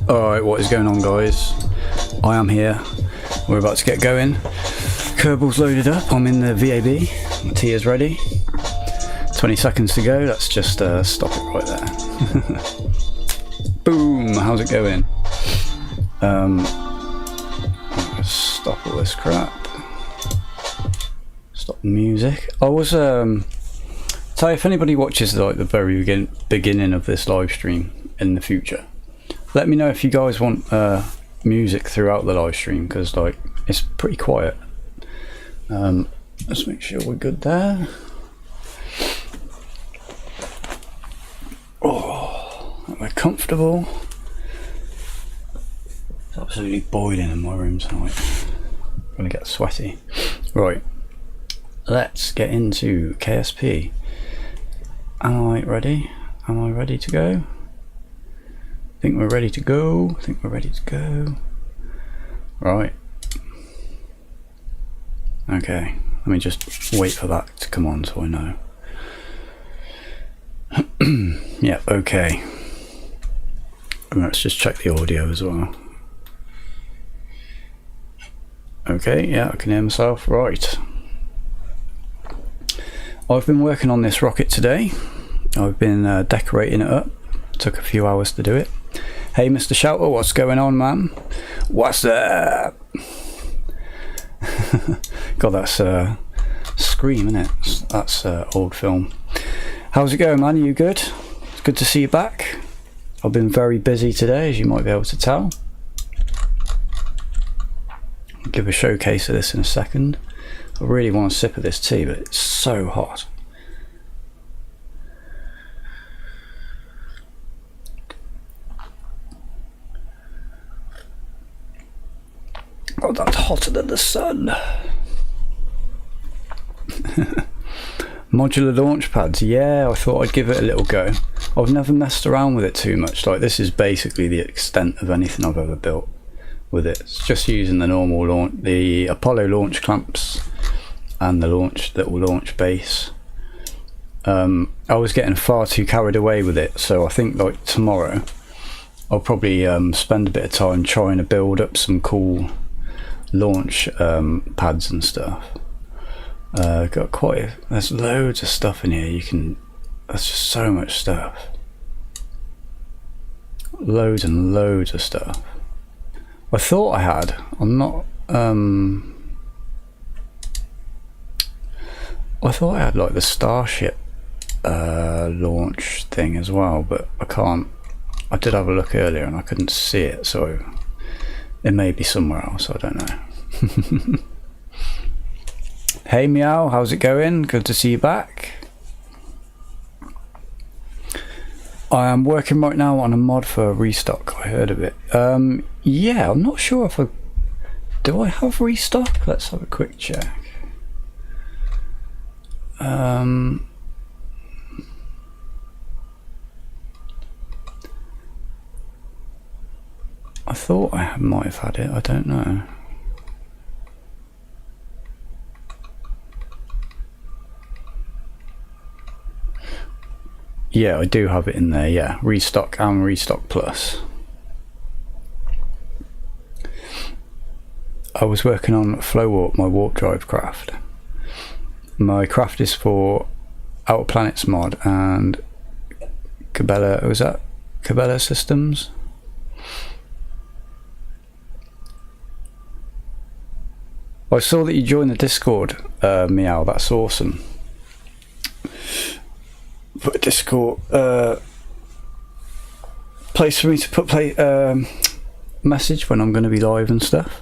Alright, what is going on, guys? I am here. We're about to get going. Kerbal's loaded up. I'm in the VAB. My tea is ready. 20 seconds to go. Let's just stop it right there. Boom! How's it going? Stop all this crap. Stop the music. I was tell you, if anybody watches like the very beginning of this live stream in the future, let me know if you guys want music throughout the live stream, because like it's pretty quiet. Let's make sure we're good there. Oh, we're comfortable. It's absolutely boiling in my room tonight. I'm gonna get sweaty. Right, let's get into KSP. Am I ready? Am I ready to go? Think we're ready to go. Think we're ready to go. Right. Okay. Let me just wait for that to come on so I know. Yeah. Okay. And let's just check the audio as well. Okay. Yeah, I can hear myself. Right. I've been working on this rocket today. I've been decorating it up. Took a few hours to do it. Hey, Mr. Shouter, what's going on, man? What's up? God, that's Scream, isn't it? That's old film. How's it going, man? Are you good? It's good to see you back. I've been very busy today, as you might be able to tell. I'll give a showcase of this in a second. I really want a sip of this tea, but it's so hot. Oh, that's hotter than the sun. Modular launch pads, yeah, I thought I'd give it a little go. I've never messed around with it too much. Like, this is basically the extent of anything I've ever built with it. It's just using the normal launch, the Apollo launch clamps and the little launch base. I was getting far too carried away with it, so I think like tomorrow I'll probably spend a bit of time trying to build up some cool launch pads and stuff. Got there's loads of stuff in here. There's just so much stuff. Loads and loads of stuff. I thought I had. I'm not. I thought I had like the Starship launch thing as well, but I can't. I did have a look earlier and I couldn't see it, so it may be somewhere else. I don't know. Hey Meow, how's it going? Good to see you back. I am working right now on a mod for Restock. I heard of it. Yeah, I'm not sure if do I have Restock? Let's have a quick check. I thought I might have had it. I don't know. Yeah, I do have it in there, yeah. Restock and Restock Plus. I was working on Flow Warp, my warp drive craft. My craft is for Outer Planets mod and Kerbal, was that Kerbal Systems? I saw that you joined the Discord, Meow, that's awesome. Put a Discord place for me to put message when I'm going to be live and stuff.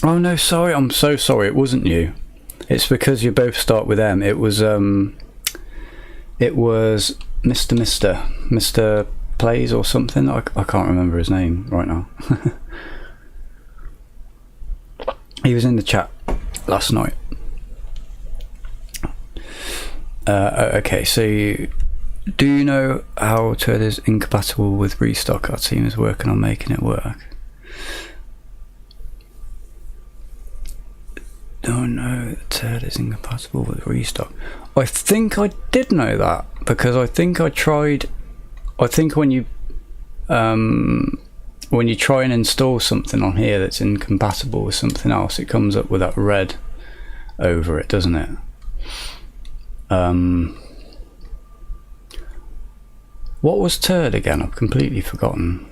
Oh no, sorry, I'm so sorry, it wasn't you. It's because you both start with M. It was Mr. Plays or something. I can't remember his name right now. He was in the chat last night. Okay, so do you know how Turd is incompatible with Restock? Our team is working on making it work. Oh no, the turd is incompatible with restock. I think I did know that, because I think I tried, I think when you try and install something on here that's incompatible with something else, it comes up with that red over it, doesn't it? What was turd again? I've completely forgotten.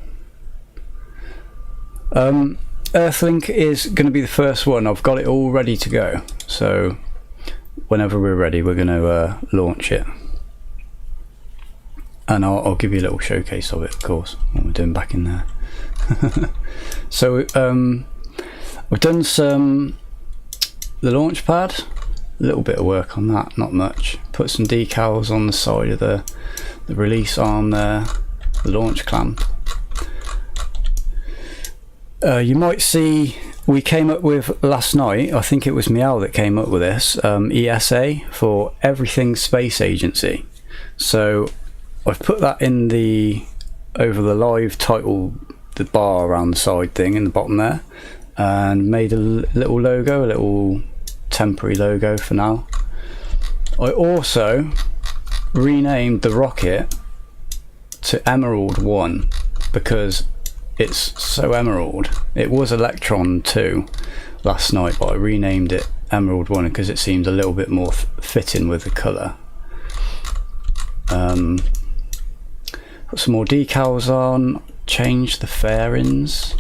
EarthLink is going to be the first one. I've got it all ready to go, so whenever we're ready we're going to launch it, and I'll give you a little showcase of it, of course, what we're doing back in there. So we've done the launch pad, a little bit of work on that, not much. Put some decals on the side of the release arm there, the launch clamp. You might see we came up with last night, I think it was Meow that came up with this, ESA for Everything Space Agency. So I've put that in over the live title, the bar around the side thing in the bottom there, and made a little logo, a little temporary logo for now. I also renamed the rocket to Emerald 1 because it's so emerald. It was Electron 2 last night, but I renamed it Emerald 1 because it seemed a little bit more fitting with the colour. Put some more decals on, changed the fairings.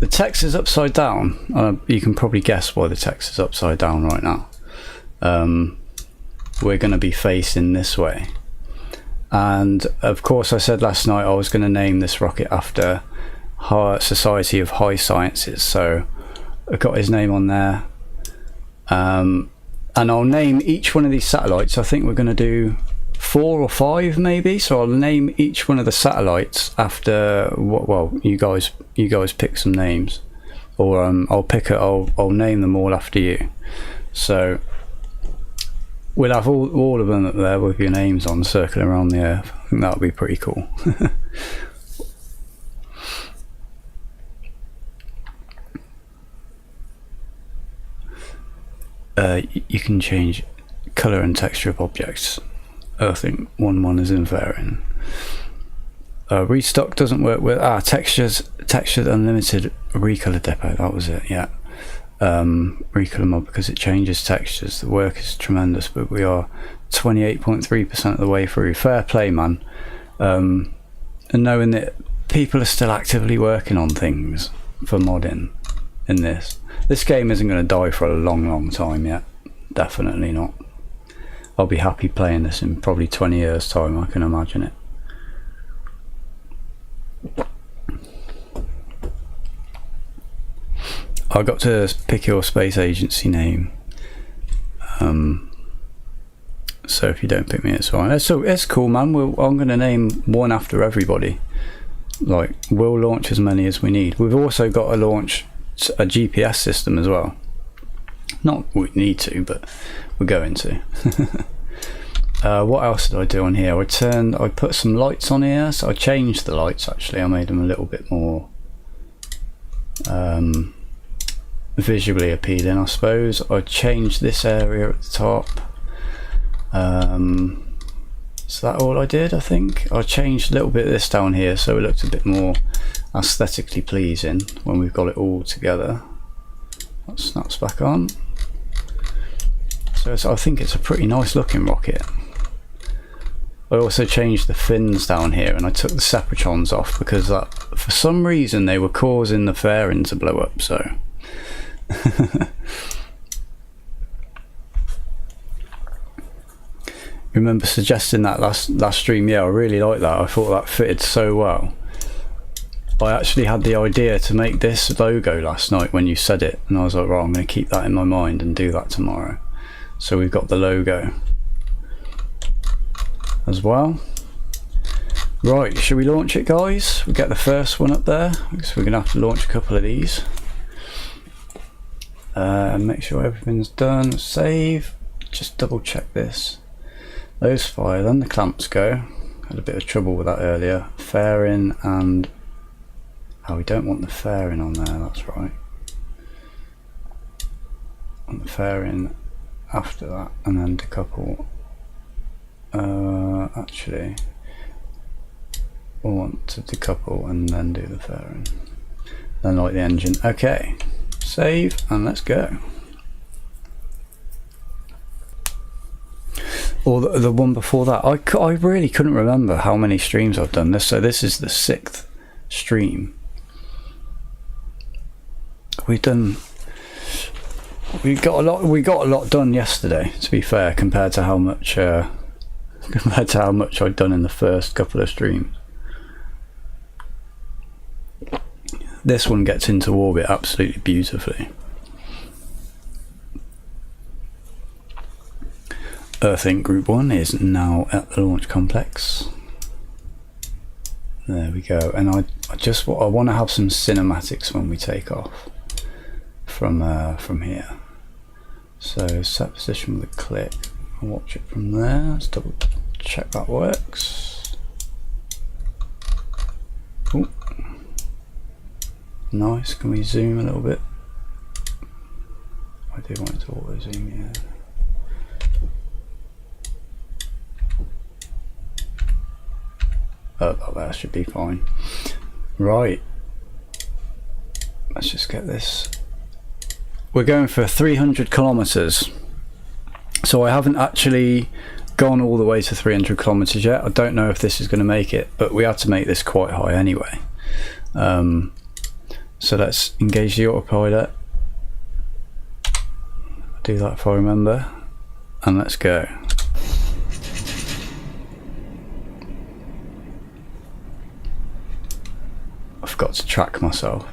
The text is upside down. You can probably guess why the text is upside down right now. We're going to be facing this way. And of course I said last night I was going to name this rocket after Society of High Sciences, so I got his name on there. And I'll name each one of these satellites. I think we're going to do 4 or 5 maybe, so I'll name each one of the satellites after well, you guys pick some names, or I'll name them all after you. So we'll have all of them up there with your names on, circling around the Earth. I think that would be pretty cool. You can change colour and texture of objects. EarthLink 1.1 is in fairing. Restock doesn't work with textured unlimited recolor depot. That was it, yeah. Recolor mod because it changes textures. The work is tremendous, but we are 28.3% of the way through. Fair play, man. And knowing that people are still actively working on things for modding in this game isn't going to die for a long time yet. Definitely not. I'll be happy playing this in probably 20 years time, I can imagine it. I got to pick your space agency name, so if you don't pick me, it's fine. It's cool, man. I'm going to name one after everybody. Like, we'll launch as many as we need. We've also got to launch a GPS system as well. Not we need to, but we're going to. What else did I do on here? I put some lights on here, so I changed the lights actually. I made them a little bit more visually appealing, I suppose. I changed this area at the top. Is that all I did? I think I changed a little bit of this down here so it looked a bit more aesthetically pleasing when we've got it all together. That snaps back on. So I think it's a pretty nice looking rocket. I also changed the fins down here, and I took the separatrons off because for some reason they were causing the fairing to blow up. So remember suggesting that last stream? Yeah, I really like that. I thought that fitted so well. I actually had the idea to make this logo last night when you said it, and I was like, right, I'm going to keep that in my mind and do that tomorrow. So we've got the logo as well. Right, should we launch it, guys? We'll get the first one up there, because we're going to have to launch a couple of these. Make sure everything's done. Save. Just double check this. Those fire, then the clamps go. Had a bit of trouble with that earlier. Fairing and... oh, we don't want the fairing on there, that's right. and the fairing after that, and then decouple. Actually, I want to decouple and then do the fairing. Then light the engine. Okay, save and let's go. Or the one before that, I really couldn't remember how many streams I've done this. So this is the 6th stream. We got a lot done yesterday, to be fair, compared to how much I'd done in the first couple of streams. This one gets into orbit absolutely beautifully. EarthLink Group 1 is now at the launch complex. There we go. And I want to have some cinematics when we take off from here. So set position with a click and watch it from there. Let's double check that works. Ooh. Nice. Can we zoom a little bit? I do want it to auto zoom, yeah. Oh, that should be fine. Right. Let's just get this. We're going for 300 kilometers. So I haven't actually gone all the way to 300 kilometers yet. I don't know if this is going to make it, but we had to make this quite high anyway. So let's engage the autopilot. I'll do that if I remember. And let's go. I forgot to track myself.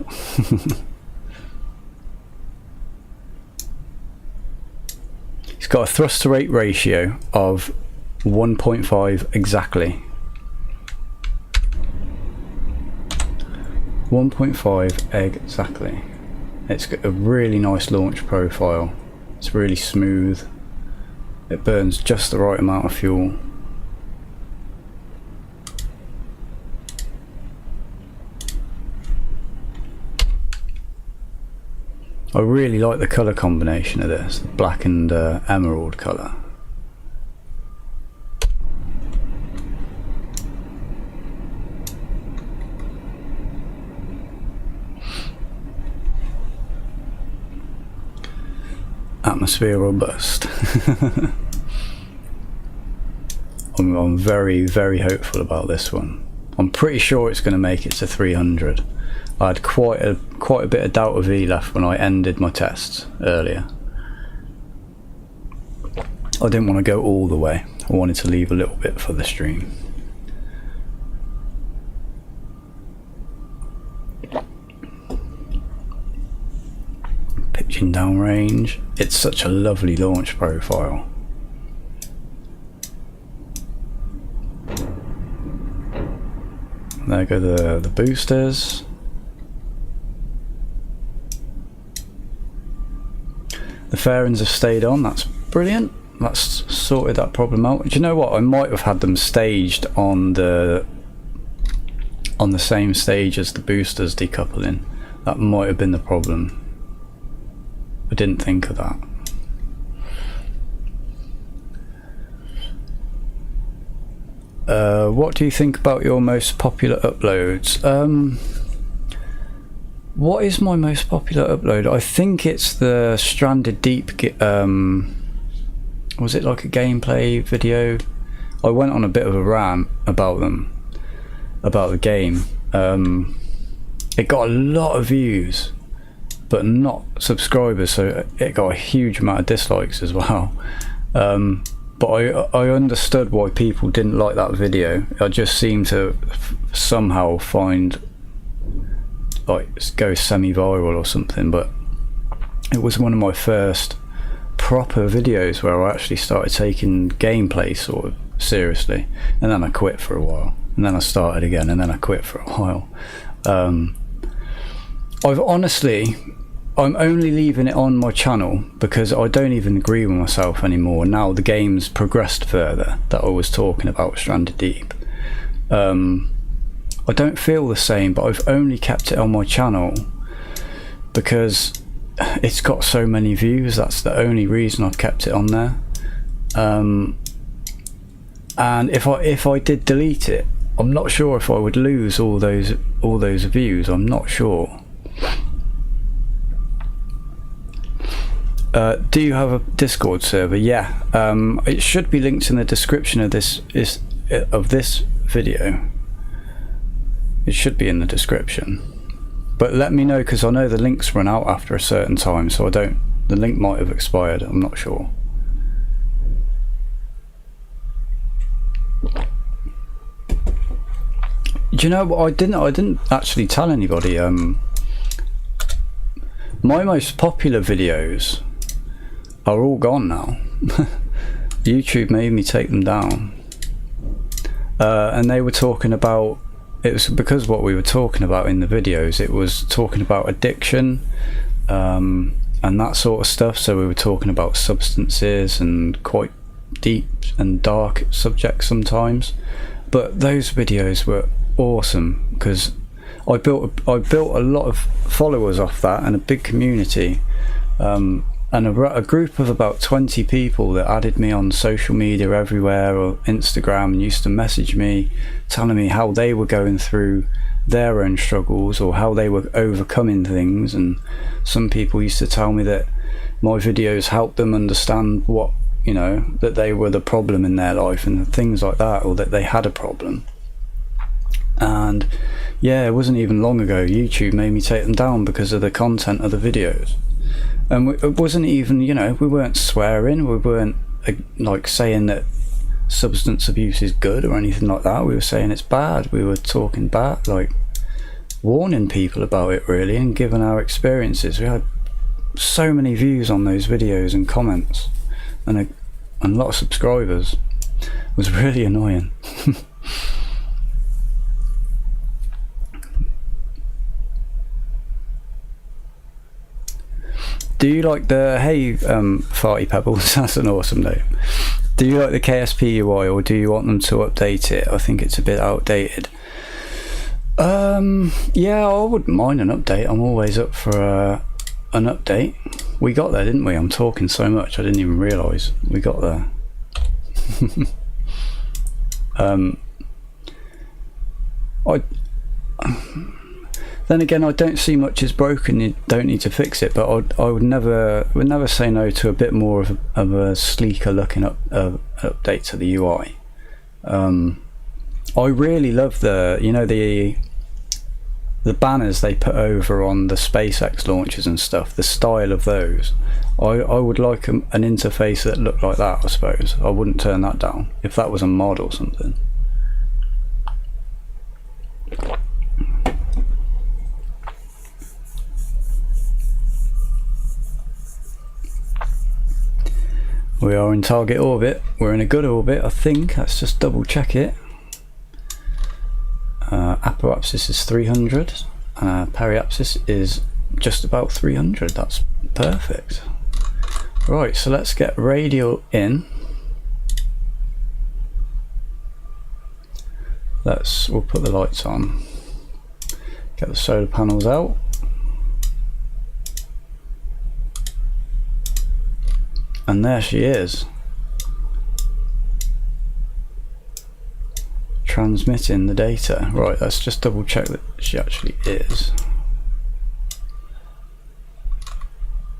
It's got a thrust to rate ratio of 1.5 exactly. 1.5 exactly. It's got a really nice launch profile. It's really smooth. It burns just the right amount of fuel. I really like the colour combination of this, the black and emerald colour. Atmosphere robust. I'm very, very hopeful about this one. I'm pretty sure it's going to make it to 300. I had quite a bit of doubt of V left when I ended my tests earlier. I didn't want to go all the way. I wanted to leave a little bit for the stream. Pitching down range. It's such a lovely launch profile. There go the boosters. The fairings have stayed on, that's brilliant. That's sorted that problem out. Do you know what? I might have had them staged on the same stage as the boosters decoupling. That might have been the problem. I didn't think of that. What do you think about your most popular uploads? What is my most popular upload? I think it's the Stranded Deep. Was it like a gameplay video? I went on a bit of a rant about them, about the game. It got a lot of views, but not subscribers, so it got a huge amount of dislikes as well. But I understood why people didn't like that video. I just seemed to somehow find, like, go semi-viral or something, but it was one of my first proper videos where I actually started taking gameplay sort of seriously, and then I quit for a while, and then I started again, and then I quit for a while. I'm only leaving it on my channel because I don't even agree with myself anymore. Now the game's progressed further, that I was talking about Stranded Deep. I don't feel the same, but I've only kept it on my channel because it's got so many views. That's the only reason I've kept it on there. And if I did delete it, I'm not sure if I would lose all those views. I'm not sure. Do you have a Discord server? Yeah. It should be linked in the description of this video. It should be in the description. But let me know, because I know the links run out after a certain time, so the link might have expired. I'm not sure. Do you know what I didn't actually tell anybody? My most popular videos are all gone now. YouTube made me take them down, and they were talking about, it was because what we were talking about in the videos, it was talking about addiction and that sort of stuff. So we were talking about substances and quite deep and dark subjects sometimes, but those videos were awesome because I built a lot of followers off that, and a big community, and a group of about 20 people that added me on social media everywhere, or Instagram, and used to message me telling me how they were going through their own struggles or how they were overcoming things. And some people used to tell me that my videos helped them understand what, you know, that they were the problem in their life and things like that, or that they had a problem. And yeah, it wasn't even long ago YouTube made me take them down because of the content of the videos. And it wasn't even, you know, we weren't swearing, we weren't like saying that substance abuse is good or anything like that. We were saying it's bad. We were talking bad, like warning people about it really, and giving our experiences. We had so many views on those videos and comments, and a lot of subscribers. It was really annoying. Do you like the, hey Farty Pebbles, that's an awesome name. Do you like the KSP UI, or do you want them to update it? I think it's a bit outdated. Yeah, I wouldn't mind an update. I'm always up for an update. We got there, didn't we? I'm talking so much I didn't even realise we got there. Then again, I don't see much is broken. You don't need to fix it, but I would never say no to a bit more of a sleeker looking update to the UI. I really love the, you know, the banners they put over on the SpaceX launches and stuff. The style of those, I would like an interface that looked like that. I suppose I wouldn't turn that down if that was a mod or something. We are in target orbit. We're in a good orbit, I think. Let's just double check it. Apoapsis is 300. Periapsis is just about 300. That's perfect. Right, so let's get radial in. We'll put the lights on. Get the solar panels out. And there she is, transmitting the data. Right, let's just double check that she actually is.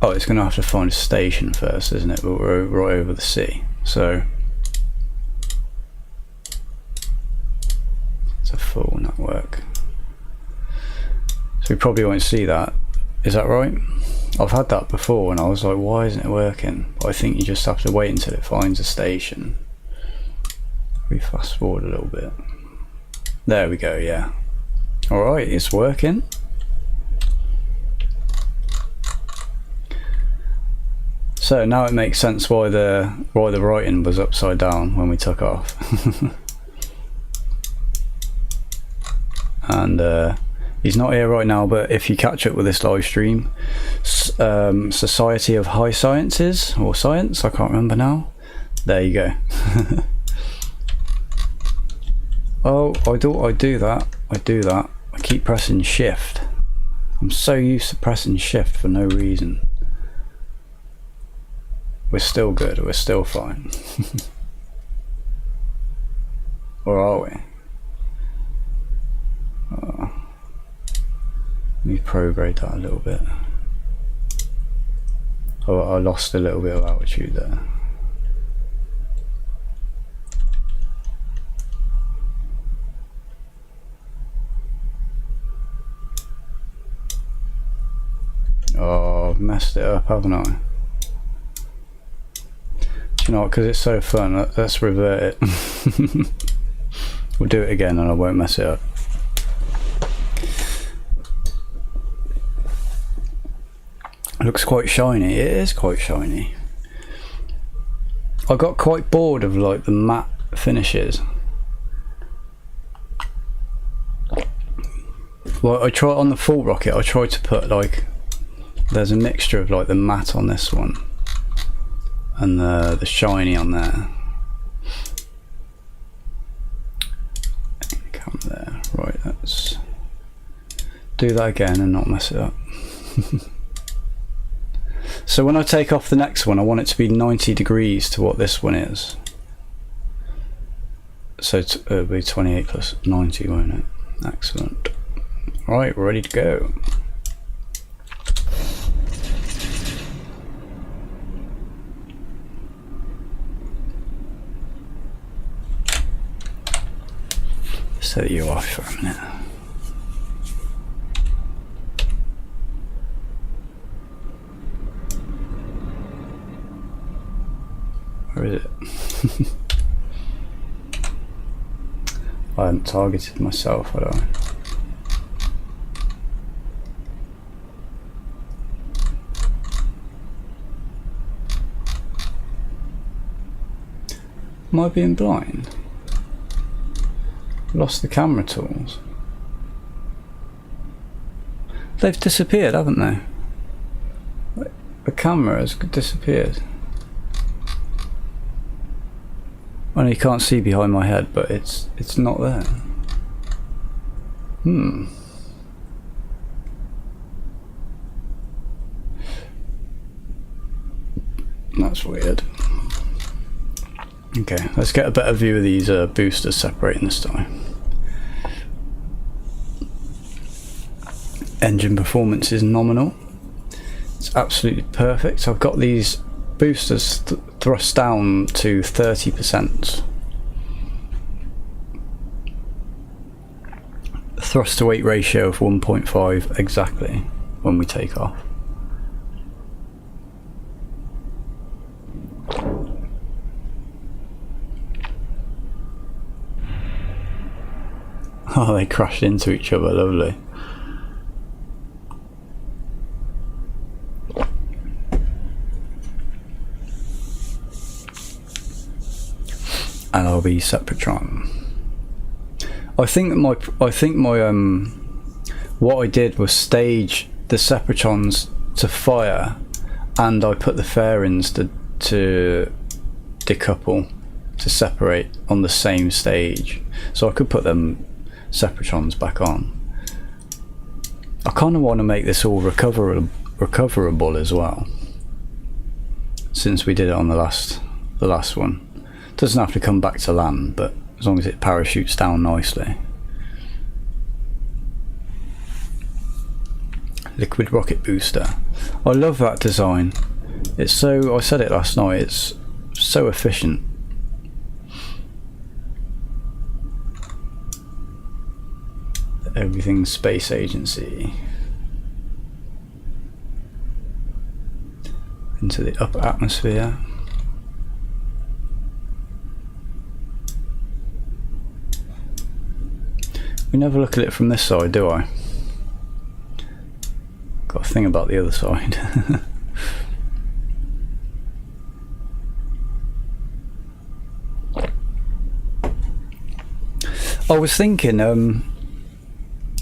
Oh, it's going to have to find a station first, isn't it? But we're right over the sea, so it's a full network. So we probably won't see that. Is that right? I've had that before and I was like, why isn't it working? But I think you just have to wait until it finds a station. We fast forward a little bit. There we go, yeah. Alright, it's working. So now it makes sense why the writing was upside down when we took off. And he's not here right now, but if you catch up with this live stream, Society of High Sciences, or Science, I can't remember now. There you go. Oh, I do that. I keep pressing shift. I'm so used to pressing shift for no reason. We're still good, we're still fine. Or are we? Oh. Let me prograde that a little bit. Oh, I lost a little bit of altitude there. Oh, I've messed it up, haven't I? Do you know what, because it's so fun, let's revert it. We'll do it again and I won't mess it up. It looks quite shiny. It is quite shiny. I got quite bored of like the matte finishes. Well, I try on the full rocket, I tried to put like, there's a mixture of like the matte on this one and the shiny on there. Come there. Right, let's do that again and not mess it up. So when I take off the next one, I want it to be 90 degrees to what this one is. So it'll be 28 plus 90, won't it? Excellent. Right, we're ready to go. Set you off for a minute. Where is it? I haven't targeted myself, had I? Am I being blind? Lost the camera tools. They've disappeared, haven't they? The camera has disappeared. I know you can't see behind my head, but it's not there. That's weird. Okay, let's get a better view of these boosters separating this time. Engine performance is nominal. It's absolutely perfect. I've got these boosters thrust down to 30%. Thrust to weight ratio of 1.5 exactly when we take off. Oh, they crashed into each other, lovely. And I'll be Sepratron. I think my what I did was stage the Separatrons to fire, and I put the fairings to decouple, to separate on the same stage, so I could put them Separatrons back on. I kind of want to make this all recoverable as well, since we did it on the last one. Doesn't have to come back to land, but as long as it parachutes down nicely. Liquid rocket booster. I love that design. It's so, I said it last night, it's so efficient. Everything space agency. Into the upper atmosphere. We never look at it from this side, do I? Got a thing about the other side. I was thinking,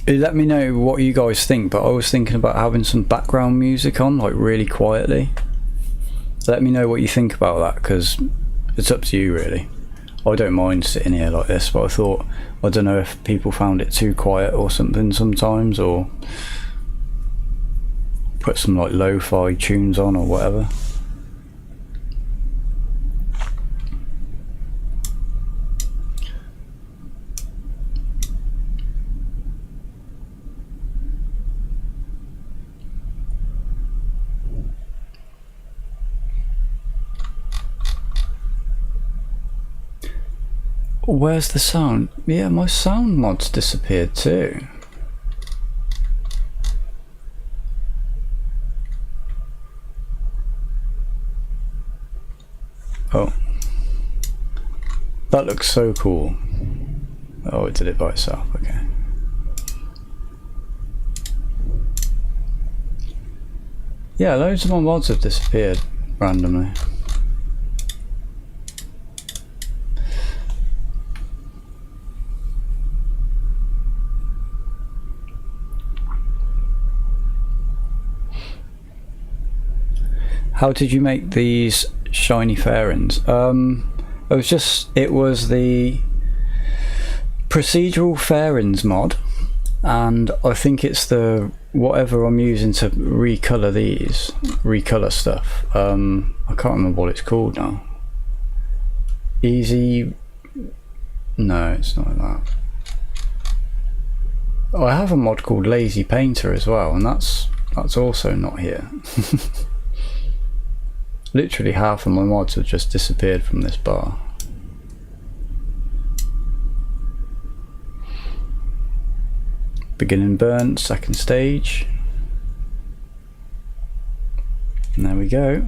let me know what you guys think, but I was thinking about having some background music on, like really quietly. Let me know what you think about that, because it's up to you really. I don't mind sitting here like this, but I thought, I don't know if people found it too quiet or something sometimes, or put some like lo-fi tunes on or whatever. Where's the sound? Yeah, my sound mod's disappeared too. Oh. That looks so cool. Oh, it did it by itself, okay. Yeah, loads of my mods have disappeared randomly. How did you make these shiny fairings? It was the procedural fairings mod, and I think it's the whatever I'm using to recolor stuff. I can't remember what it's called now. Easy. No, it's not that. Oh, I have a mod called Lazy Painter as well, and that's also not here. Literally half of my mods have just disappeared from this bar. Beginning burn, second stage. And there we go.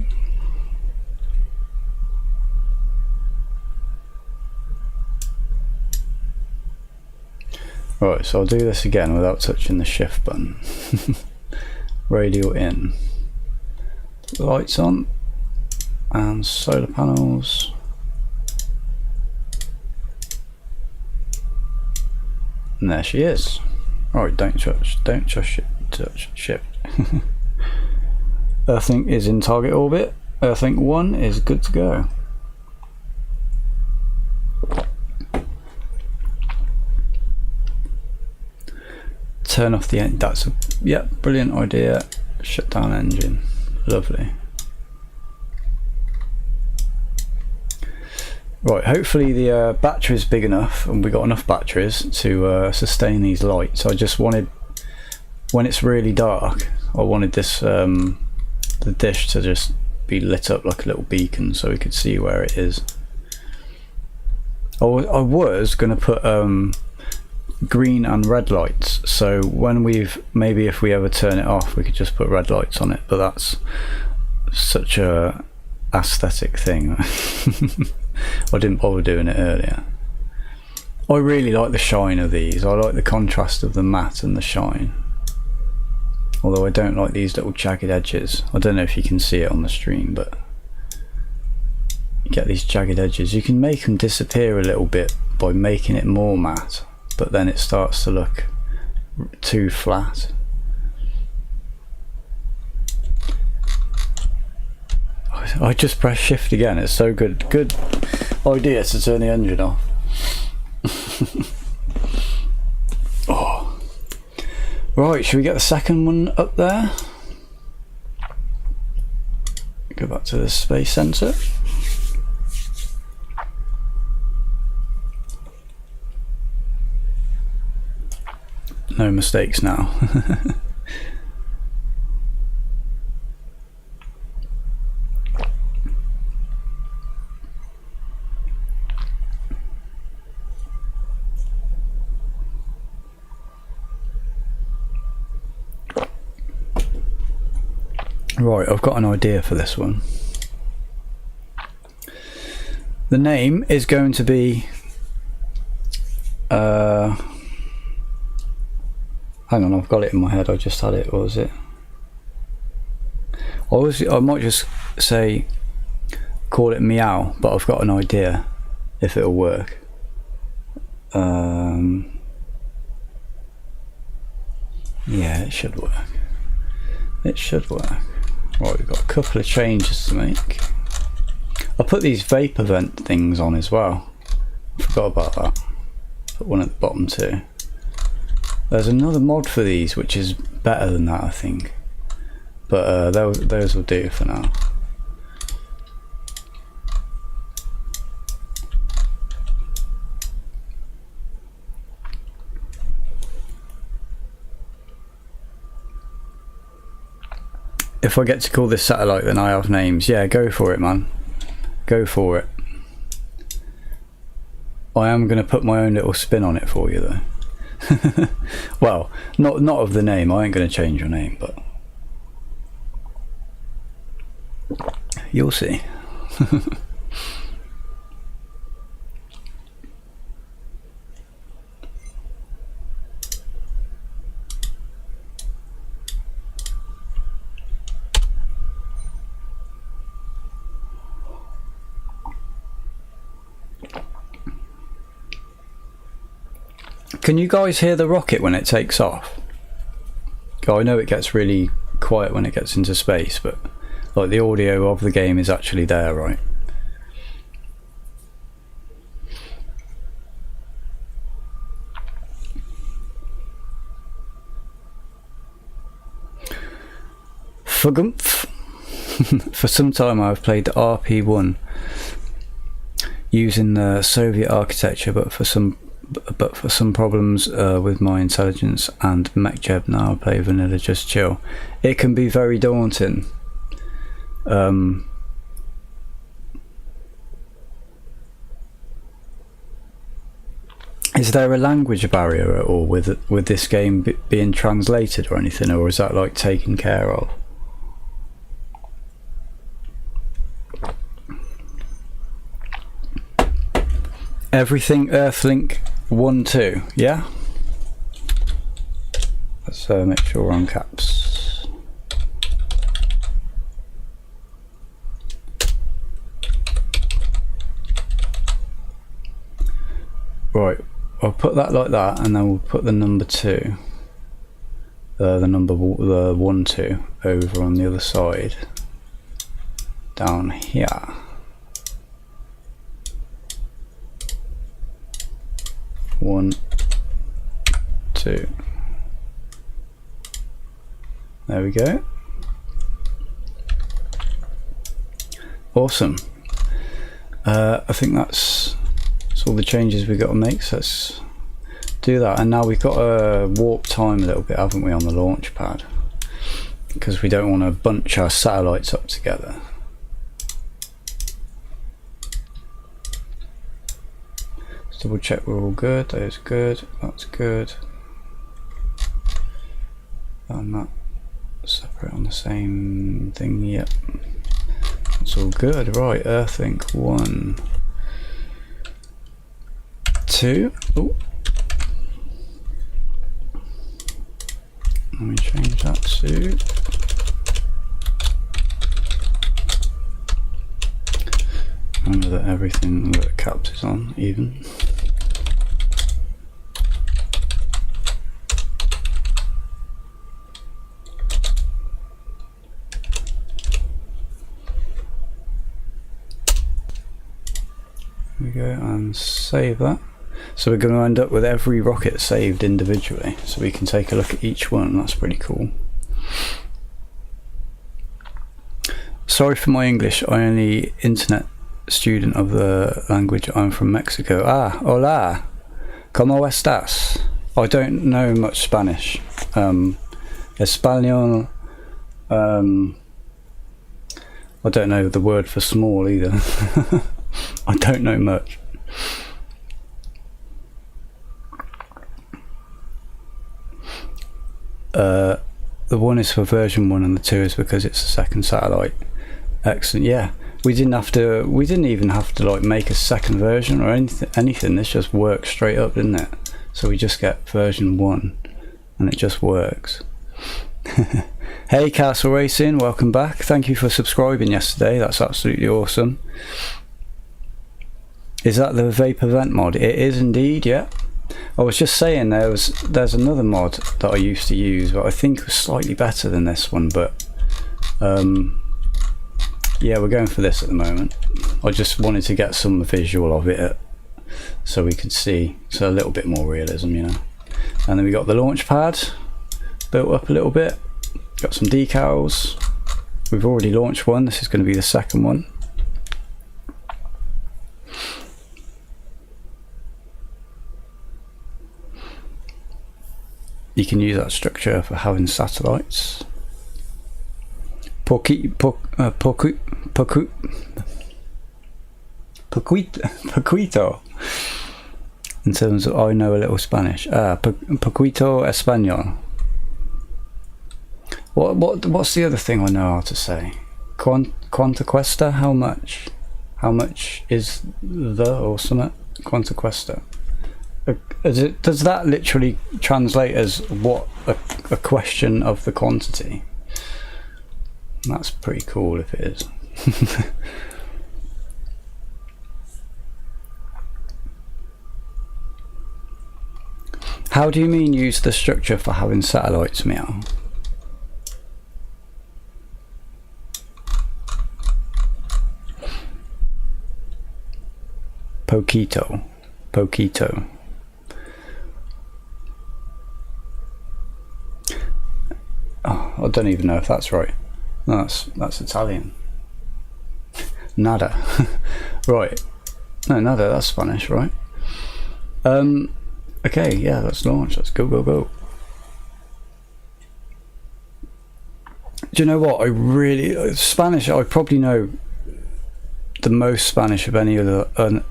Right, so I'll do this again without touching the shift button. Radial in. Lights on. And solar panels. And there she is. Alright, don't touch shift. EarthLink is in target orbit. EarthLink 1 is good to go. Turn off the engine. That's a brilliant idea. Shut down engine. Lovely. Right, hopefully the battery's big enough and we got enough batteries to sustain these lights. I just wanted, when it's really dark, I wanted this the dish to just be lit up like a little beacon so we could see where it is. I was going to put green and red lights, so when maybe if we ever turn it off we could just put red lights on it, but that's such a aesthetic thing. I didn't bother doing it earlier. I really like the shine of these. I like the contrast of the matte and the shine, although I don't like these little jagged edges. I don't know if you can see it on the stream, but you get these jagged edges. You can make them disappear a little bit by making it more matte, but then it starts to look too flat. I just press shift again. It's so good. Good idea to turn the engine off. Oh. Right, should we get the second one up there? Go back to the space sensor. No mistakes now. Right, I've got an idea for this one. The name is going to be hang on, I've got it in my head. I just had it. What was it? I might just say call it Meow, but I've got an idea if it'll work. Yeah, it should work. It should work. Right, we've got a couple of changes to make. I put these vapor vent things on as well. I forgot about that. Put one at the bottom too. There's another mod for these which is better than that, I think. But those will do for now. If I get to call this satellite, then I have names. Yeah, go for it, man. Go for it. I am going to put my own little spin on it for you though. Well, not of the name. I ain't going to change your name, but you'll see. Can you guys hear the rocket when it takes off? Oh, I know it gets really quiet when it gets into space, but like the audio of the game is actually there, right? Fugumph. For some time I've played the RP1 using the Soviet architecture, but for some problems with my intelligence and MechJeb, now I play vanilla just chill. It can be very daunting. Is there a language barrier at all with this game being translated or anything, or is that like taken care of? Everything EarthLink 1.2, yeah? Let's make sure we're on caps. Right, I'll put that like that, and then we'll put the number 2, the 1.2 over on the other side, down here. 1, 2. There we go. Awesome. I think that's all the changes we've got to make, so let's do that. And now we've got to warp time a little bit, haven't we, on the launch pad, because we don't want to bunch our satellites up together. Double check we're all good. Those good. That's good. And that separate on the same thing. Yep. It's all good. Right. EarthLink 1, 2. Oh. Let me change that to. Remember that everything that caps is on even. There we go, and save that. So we're going to end up with every rocket saved individually, so we can take a look at each one. That's pretty cool. Sorry for my English, I only internet student of the language. I'm from Mexico. Ah, hola, ¿cómo estás? I don't know much Spanish. Español. I don't know the word for small either. I don't know much. The 1 is for version 1 and the 2 is because it's the second satellite. Excellent. Yeah, we didn't even have to like make a second version or anything. This just works straight up, didn't it? So we just get version 1 and it just works. Hey Castle Racing, welcome back. Thank you for subscribing yesterday. That's absolutely awesome. Is that the Vapor Vent mod? It is indeed, yeah. I was just saying there's another mod that I used to use, but I think was slightly better than this one, but yeah, we're going for this at the moment. I just wanted to get some visual of it so we could see, so a little bit more realism, you know. And then we got the launch pad built up a little bit, got some decals. We've already launched one, this is going to be the second one. You can use that structure for having satellites. Poquito. In terms of, I know a little Spanish. Poquito español. What's the other thing I know how to say? Quanta cuesta? How much? How much is the or something? Quanta cuesta. Does that literally translate as what a question of the quantity? That's pretty cool if it is. How do you mean use the structure for having satellites, meow? Poquito. Oh, I don't even know if that's right. No, that's Italian. Nada. Right. No, nada, that's Spanish, right? Okay, yeah, let's launch. Let's go. Do you know what? Spanish, I probably know the most Spanish of any other, I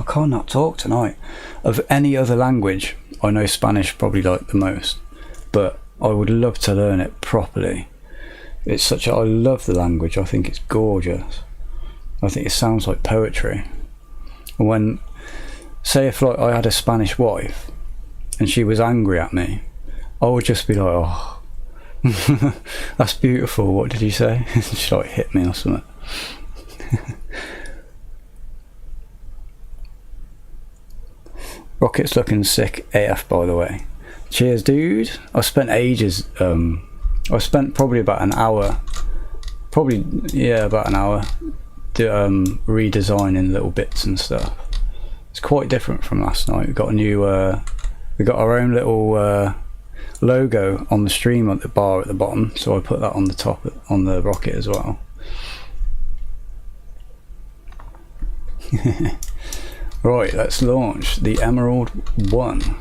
cannot talk tonight. Of any other language, I know Spanish probably like the most, but I would love to learn it properly. It's I love the language. I think it's gorgeous. I think it sounds like poetry. When, say if like I had a Spanish wife and she was angry at me, I would just be like, oh, that's beautiful, what did you say? She like hit me or something. Rocket's looking sick AF, by the way. Cheers, dude. I spent ages, I spent probably about an hour, redesigning little bits and stuff. It's quite different from last night. We got a new, we got our own little logo on the stream at the bar at the bottom, so I put that on the top on the rocket as well. Right, let's launch the Emerald 1.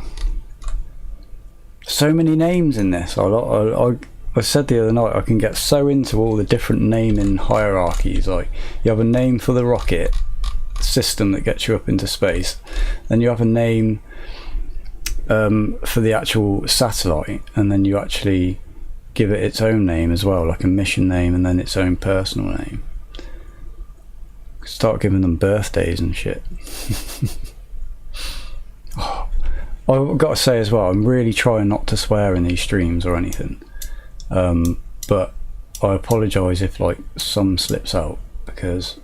So many names in this. I said the other night, I can get so into all the different naming hierarchies. Like, you have a name for the rocket system that gets you up into space, then you have a name for the actual satellite, and then you actually give it its own name as well, like a mission name and then its own personal name. Start giving them birthdays and shit. Oh, I've got to say as well, I'm really trying not to swear in these streams or anything, but I apologise if like some slips out, because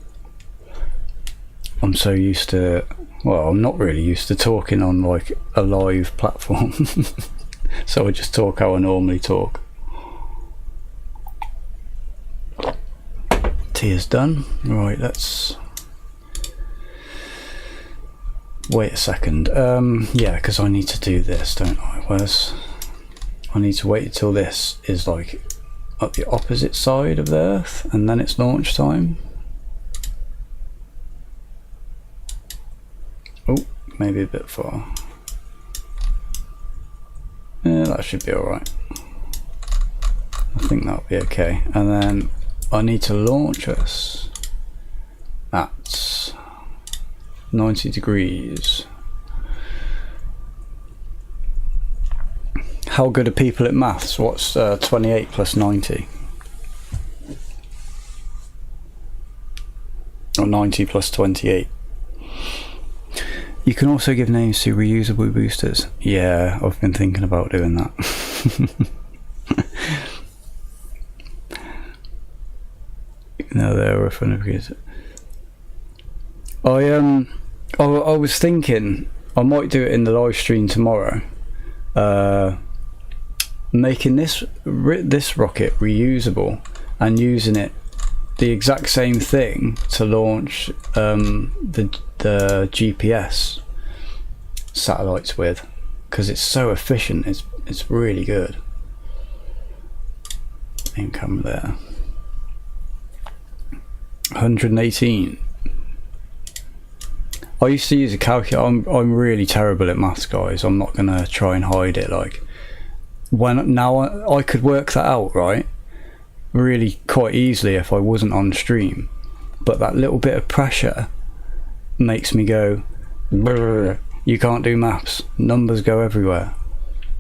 I'm so used to, well, I'm not really used to talking on like a live platform. So I just talk how I normally talk. Tea is done. Right, let's wait a second. Yeah, because I need to do this, don't I? I need to wait until this is like at the opposite side of the Earth, and then it's launch time. Oh, maybe a bit far. Yeah, that should be alright. I think that'll be okay. And then I need to launch us at 90 degrees. How good are people at maths? What's 28 plus 90? Or 90 plus 28? You can also give names to reusable boosters. Yeah, I've been thinking about doing that. No, they're fun because I was thinking I might do it in the live stream tomorrow, making this rocket reusable and using it the exact same thing to launch the GPS satellites with, because it's so efficient. It's really good. Main camera there. 118. I used to use a calculator. I'm really terrible at maths, guys. I'm not gonna try and hide it. Like, now I could work that out, right? Really quite easily if I wasn't on stream, but that little bit of pressure makes me go brrr. You can't do maths. Numbers go everywhere.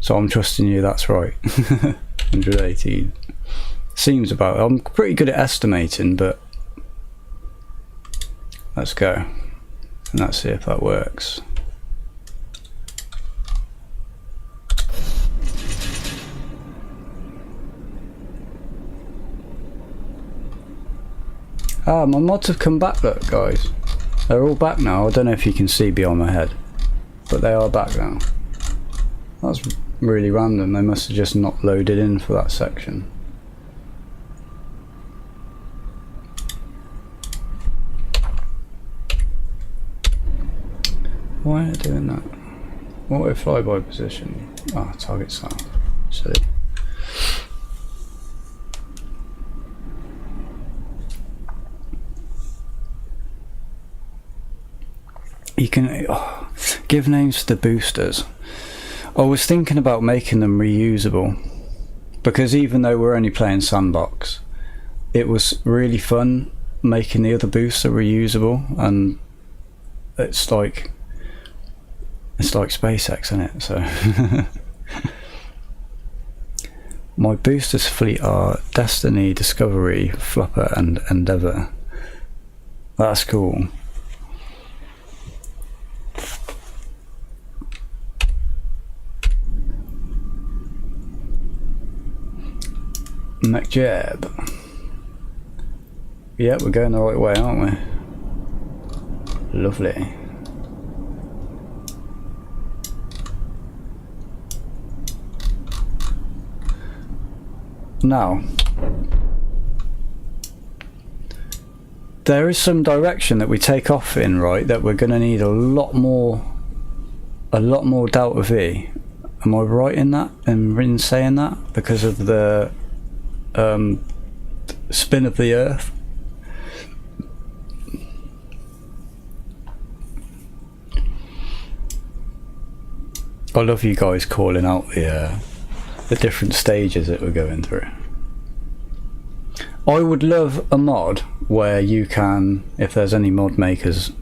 So I'm trusting you, that's right. 118. Seems about it. I'm pretty good at estimating, but let's go. And let's see if that works. Ah, my mods have come back, look guys. They're all back now. I don't know if you can see beyond my head, but they are back now. That's really random. They must have just not loaded in for that section. Why are they doing that? What if flyby position? Ah, target south. Silly. You can give names to the boosters. I was thinking about making them reusable, because even though we're only playing sandbox, it was really fun making the other booster reusable, and it's like SpaceX, isn't it? So my boosters fleet are Destiny, Discovery, Flopper and Endeavour. That's cool. McJab. Yeah, we're going the right way, aren't we? Lovely. Now, there is some direction that we take off in, right, that we're going to need a lot more delta V. Am I right in that, in saying that, because of the spin of the Earth? I love you guys calling out the different stages that we're going through. I would love a mod where you can, if there's any mod makers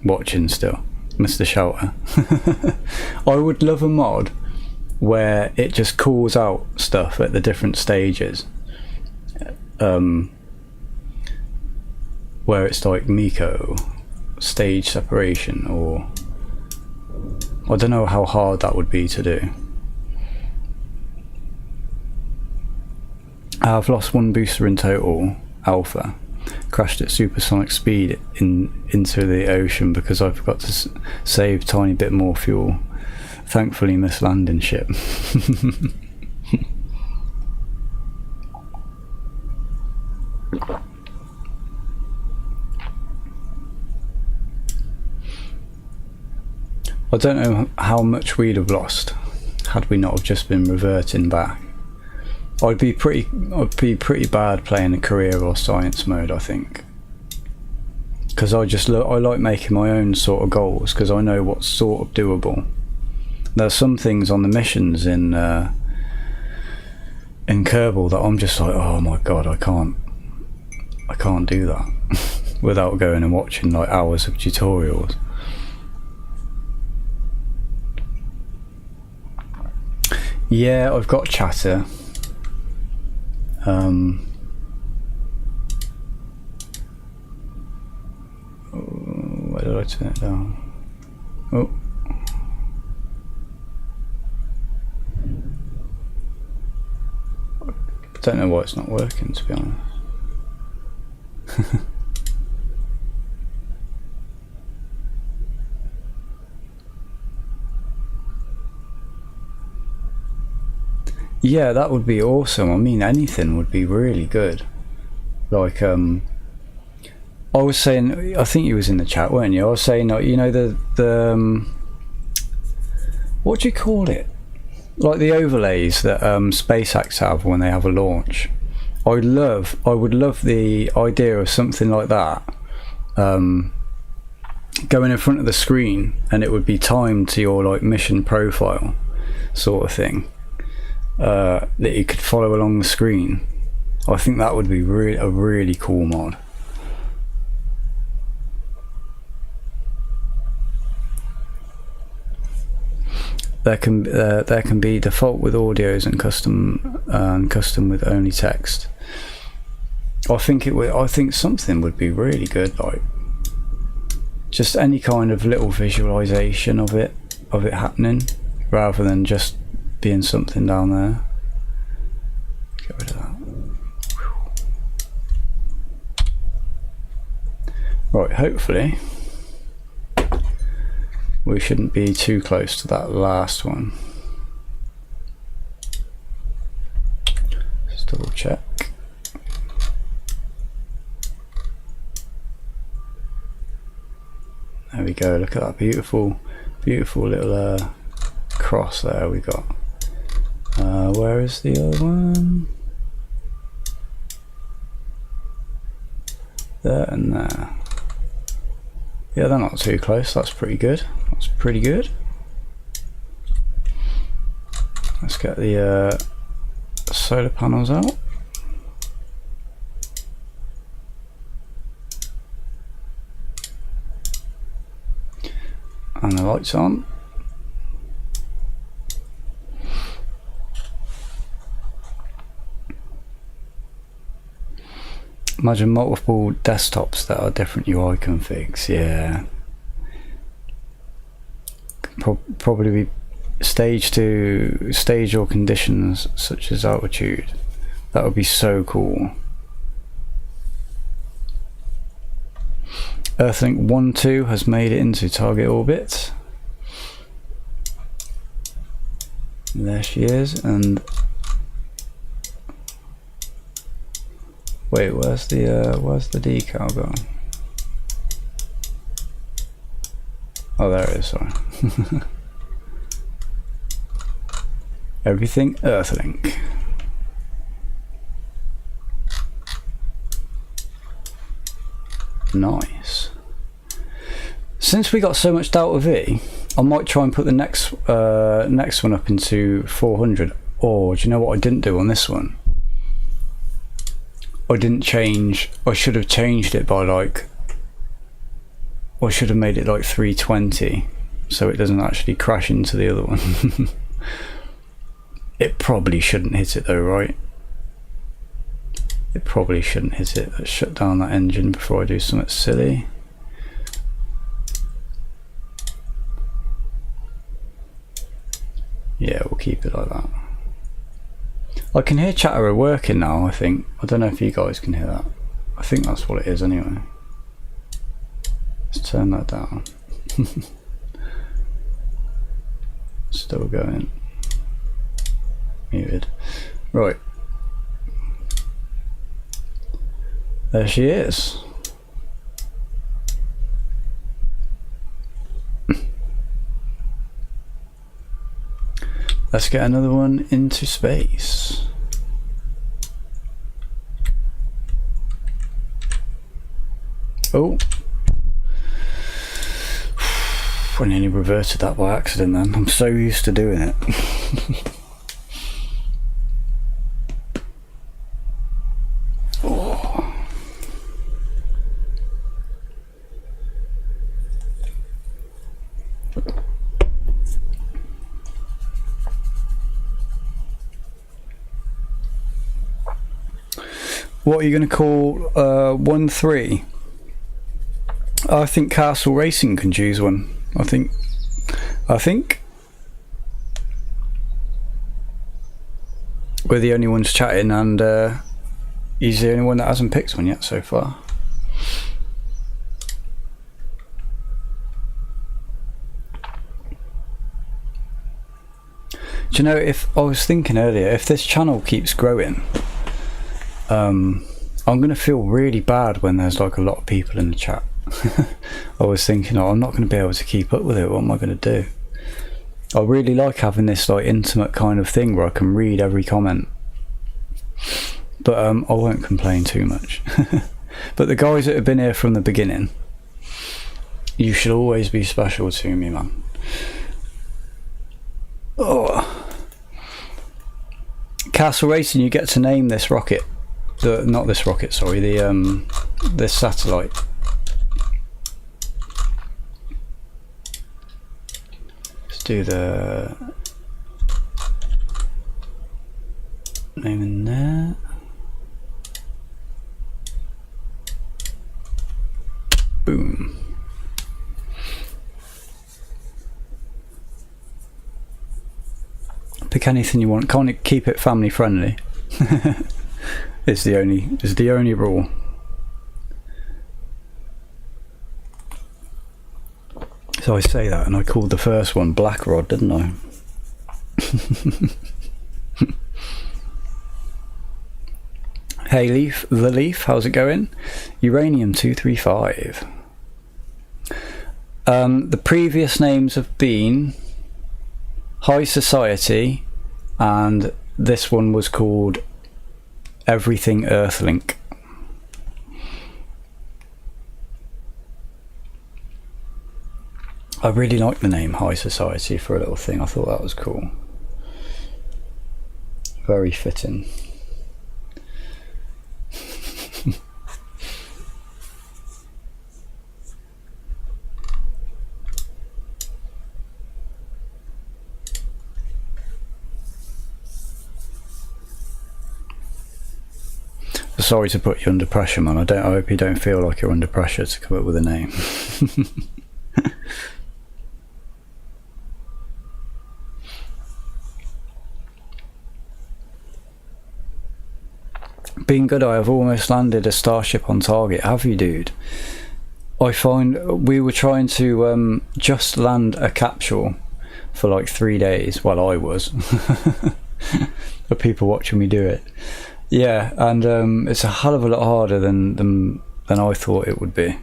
watching still, Mr. Shelter, I would love a mod where it just calls out stuff at the different stages, where it's like Miko stage separation, or I don't know how hard that would be to do. I've lost one booster in total, Alpha. Crashed at supersonic speed into the ocean because I forgot to save a tiny bit more fuel. Thankfully missed landing ship. I don't know how much we'd have lost had we not have just been reverting back. I'd be pretty bad playing a career or science mode, I think, because I like making my own sort of goals, because I know what's sort of doable. There's some things on the missions in Kerbal that I'm just like, oh my god, I can't do that without going and watching like hours of tutorials. Yeah, I've got chatter. Where did I turn it down? Oh. I don't know why it's not working, to be honest. Yeah, that would be awesome. I mean, anything would be really good. Like, I was saying, I think you was in the chat, weren't you? I was saying, you know, the what do you call it? Like the overlays that SpaceX have when they have a launch. I would love the idea of something like that, going in front of the screen, and it would be timed to your like mission profile, sort of thing. That you could follow along the screen. I think that would be a really cool mod. there can be default with audios and custom with only text. I think something would be really good, like just any kind of little visualization of it happening, rather than just being something down there. Get rid of that. Right, hopefully we shouldn't be too close to that last one. Just double check. There we go, look at that beautiful little cross there we got. Where is the other one? There and there. Yeah, they're not too close, that's pretty good. That's pretty good. Let's get the solar panels out. And the lights on. Imagine multiple desktops that are different UI configs. Yeah. Probably be stage or conditions such as altitude. That would be so cool. EarthLink 1.2 has made it into target orbit. And there she is, and wait, where's the decal gone? Oh, there it is, sorry. Everything EarthLink. Nice. Since we got so much Delta V, I might try and put the next one up into 400. Or do you know what I didn't do on this one? I should have changed it by like, I should have made it like 320 so it doesn't actually crash into the other one. It probably shouldn't hit it though, right? It probably shouldn't hit it. Let's shut down that engine before I do something silly. Yeah, we'll keep it like that. I can hear Chatterer working now, I think. I don't know if you guys can hear that. I think that's what it is anyway. Let's turn that down. Still going. Muted. Right. There she is. Let's get another one into space. Oh. I nearly reverted that by accident then. I'm so used to doing it. Oh. What are you going to call 1-3? I think Castle Racing can choose one. I think we're the only ones chatting, and he's the only one that hasn't picked one yet so far. Do you know, if I was thinking earlier, if this channel keeps growing, I'm gonna feel really bad when there's like a lot of people in the chat. I was thinking, oh, I'm not going to be able to keep up with it. What am I going to do? I really like having this like intimate kind of thing where I can read every comment, but I won't complain too much. But the guys that have been here from the beginning, you should always be special to me, man. Oh, Castle Racing, you get to name this rocket. Not this rocket, sorry. This satellite. Do the name in there. Boom. Pick anything you want. Can't keep it family friendly. It's the only rule. So I say that, and I called the first one Black Rod, didn't I? Hey Leaf, the Leaf, how's it going? Uranium 235. The previous names have been High Society, and this one was called Everything EarthLink. I really like the name High Society for a little thing. I thought that was cool. Very fitting. Sorry to put you under pressure, man. I hope you don't feel like you're under pressure to come up with a name. Been good. I have almost landed a starship on target. Have you, dude? I find we were trying to just land a capsule for like 3 days. Well, I was. For people watching me do it. Yeah, and it's a hell of a lot harder than I thought it would be.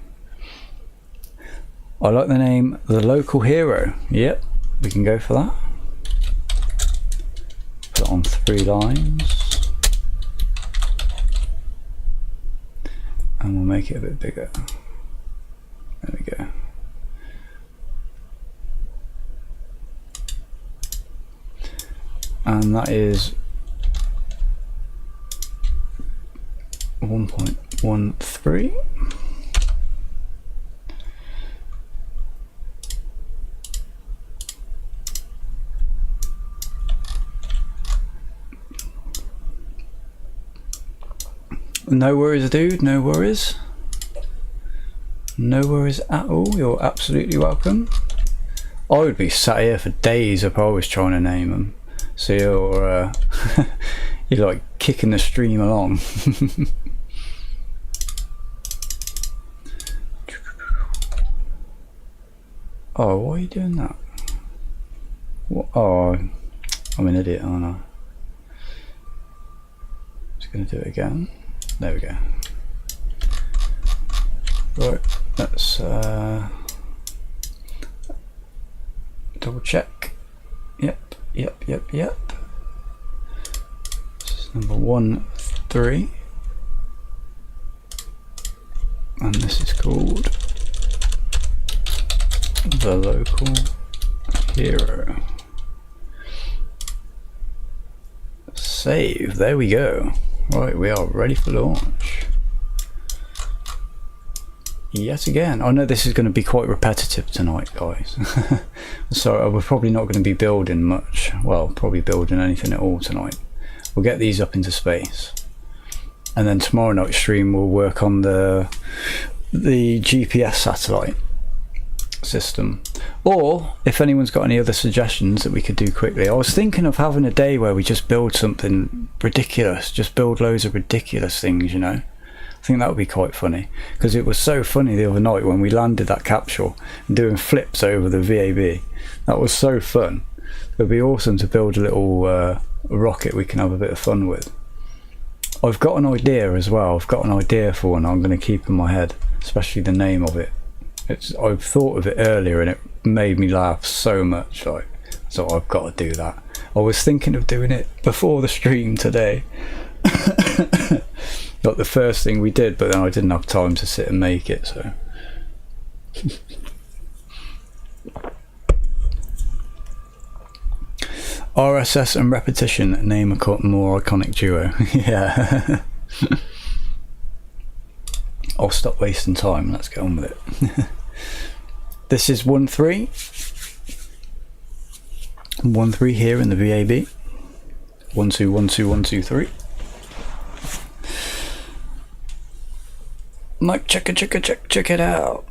I like the name The Local Hero. Yep, we can go for that. Put it on 3 lines. And we'll make it a bit bigger. There we go. And that is 1.13. No worries, dude, no worries. No worries at all, you're absolutely welcome. I would be sat here for days if I was trying to name them. So you're, you're like kicking the stream along. Oh, why are you doing that? What? Oh, I'm an idiot, aren't I? Just gonna do it again. There we go. Right, let's double check. Yep. This is number 13, and this is called The Local Hero. Save. There we go. Right, we are ready for launch. Yet again. I know this is going to be quite repetitive tonight, guys. So we're probably not going to be building much. Well, probably building anything at all tonight. We'll get these up into space. And then tomorrow night's stream we'll work on the GPS satellite system. Or if anyone's got any other suggestions that we could do quickly. I was thinking of having a day where we just build something ridiculous, just build loads of ridiculous things, you know. I think that would be quite funny, because it was so funny the other night when we landed that capsule and doing flips over the VAB. That was so fun. It would be awesome to build a little rocket we can have a bit of fun with. I've got an idea as well. I've got an idea for one I'm going to keep in my head, especially the name of it. I've thought of it earlier and it made me laugh so much, like, so I've got to do that. I was thinking of doing it before the stream today. Like the first thing we did, but then I didn't have time to sit and make it, so. RSS and repetition, name a more iconic duo. Yeah. I'll stop wasting time, let's get on with it. This is 1-3. 1-3 here in the VAB. 1 2 1 2 1 2 3. Mic check it out.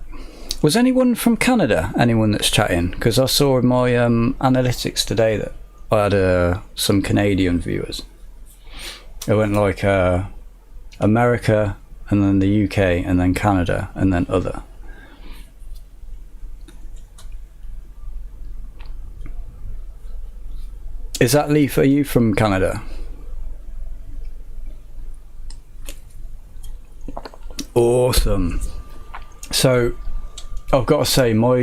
Was anyone from Canada? Anyone that's chatting? Because I saw in my analytics today that I had some Canadian viewers. It went like America, and then the UK, and then Canada, and then other. Is that Leaf? Are you from Canada? Awesome. So I've got to say, my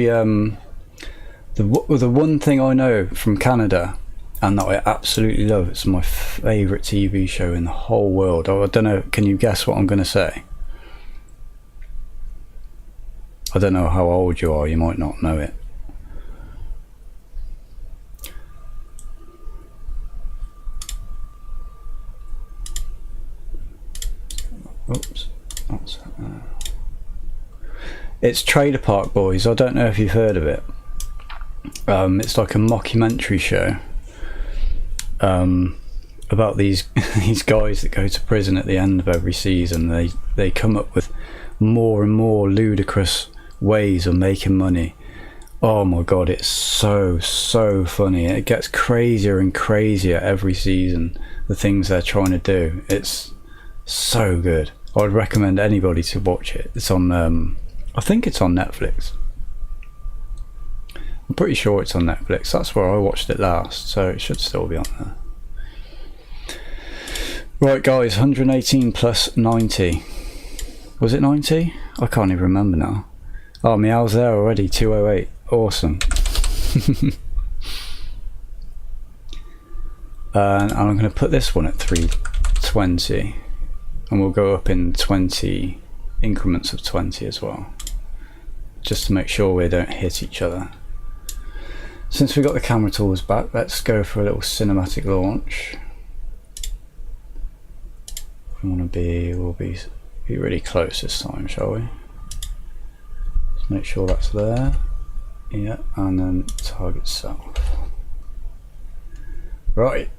the one thing I know from Canada, and that I absolutely love, it's my favourite TV show in the whole world. I don't know, can you guess what I'm going to say? I don't know how old you are, you might not know it. Oops. It's Trailer Park Boys. I don't know if you've heard of it. It's like a mockumentary show about these these guys that go to prison at the end of every season. They come up with more and more ludicrous ways of making money. Oh my god, it's so funny. It gets crazier and crazier every season, the things they're trying to do. It's so good. I would recommend anybody to watch it. It's on I think it's on Netflix. I'm pretty sure it's on Netflix. That's where I watched it last, so it should still be on there. Right guys, 118 plus 90. Was it 90? I can't even remember now. Oh, Meow's there already, 208. Awesome. And I'm going to put this one at 320. And we'll go up in 20 increments of 20 as well, just to make sure we don't hit each other. Since we got the camera tools back, let's go for a little cinematic launch. We want to be, we'll be really close this time, shall we? Just make sure that's there. Yeah, and then target self. Right.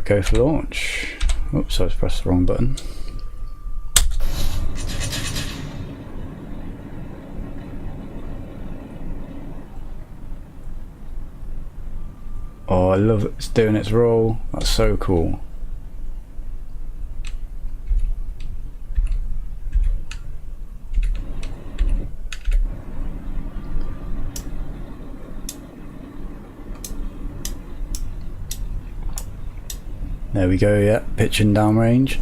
Go for launch. Oops, I just pressed the wrong button. Oh, I love it. It's doing its roll. That's so cool. There we go, yeah, pitch and downrange.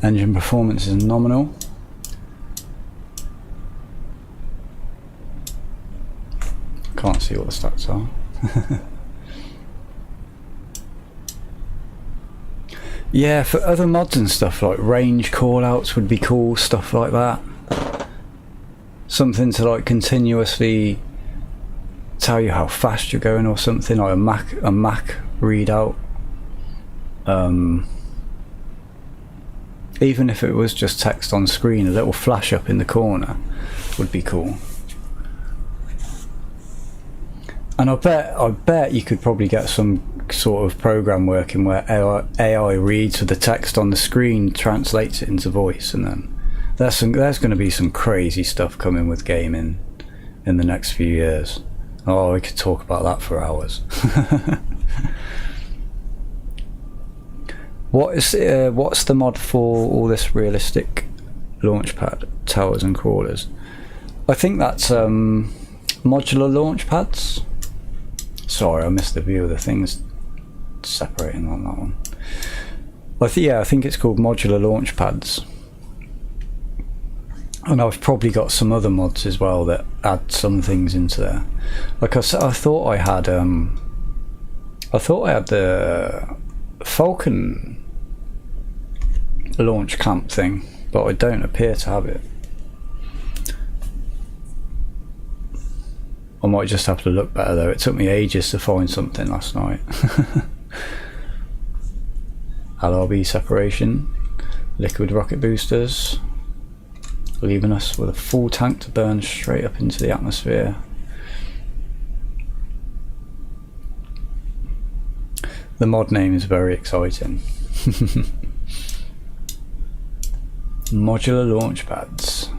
Engine performance is nominal. Can't see what the stats are. Yeah, for other mods and stuff, like range callouts would be cool, stuff like that. Something to like continuously tell you how fast you're going or something, like a Mac readout. Even if it was just text on screen, a little flash up in the corner would be cool. And I bet you could probably get some sort of program working where AI reads with the text on the screen, translates it into voice, and then there's going to be some crazy stuff coming with gaming in the next few years. Oh, we could talk about that for hours. What's the mod for all this realistic launchpad towers and crawlers? I think that's modular launch pads. Sorry, I missed the view of the things separating on that one. I think it's called modular launch pads. And I've probably got some other mods as well that add some things into there. Like I thought I had the Falcon launch clamp thing, but I don't appear to have it. I might just have to look better though. It took me ages to find something last night. LRB separation, liquid rocket boosters, leaving us with a full tank to burn straight up into the atmosphere. The mod name is very exciting. Modular launch pads.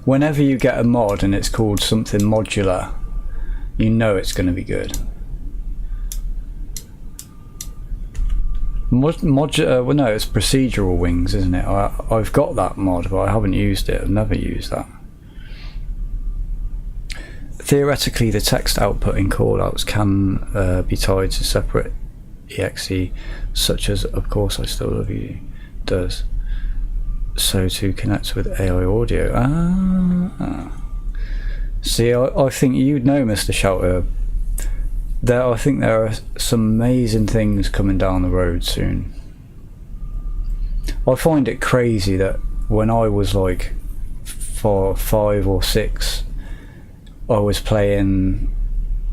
Whenever you get a mod and it's called something modular, you know it's going to be good. Well, no, it's procedural wings, isn't it? I've got that mod, but I haven't used it. I've never used that. Theoretically, the text output in callouts can be tied to separate exe, such as "Of course I still love you" does. So to connect with AI audio. See, I think you'd know, Mr. Shelter. I think there are some amazing things coming down the road soon. I find it crazy that when I was like 5 or 6, I was playing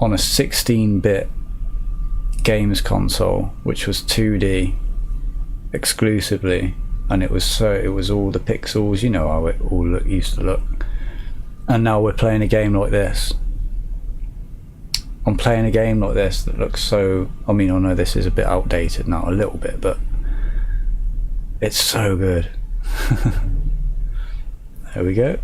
on a 16-bit games console, which was 2D exclusively, and it was all the pixels, you know how it all used to look. And now we're playing a game like this. I'm playing a game like this that looks so, I mean, I know this is a bit outdated now, a little bit, but it's so good. There we go.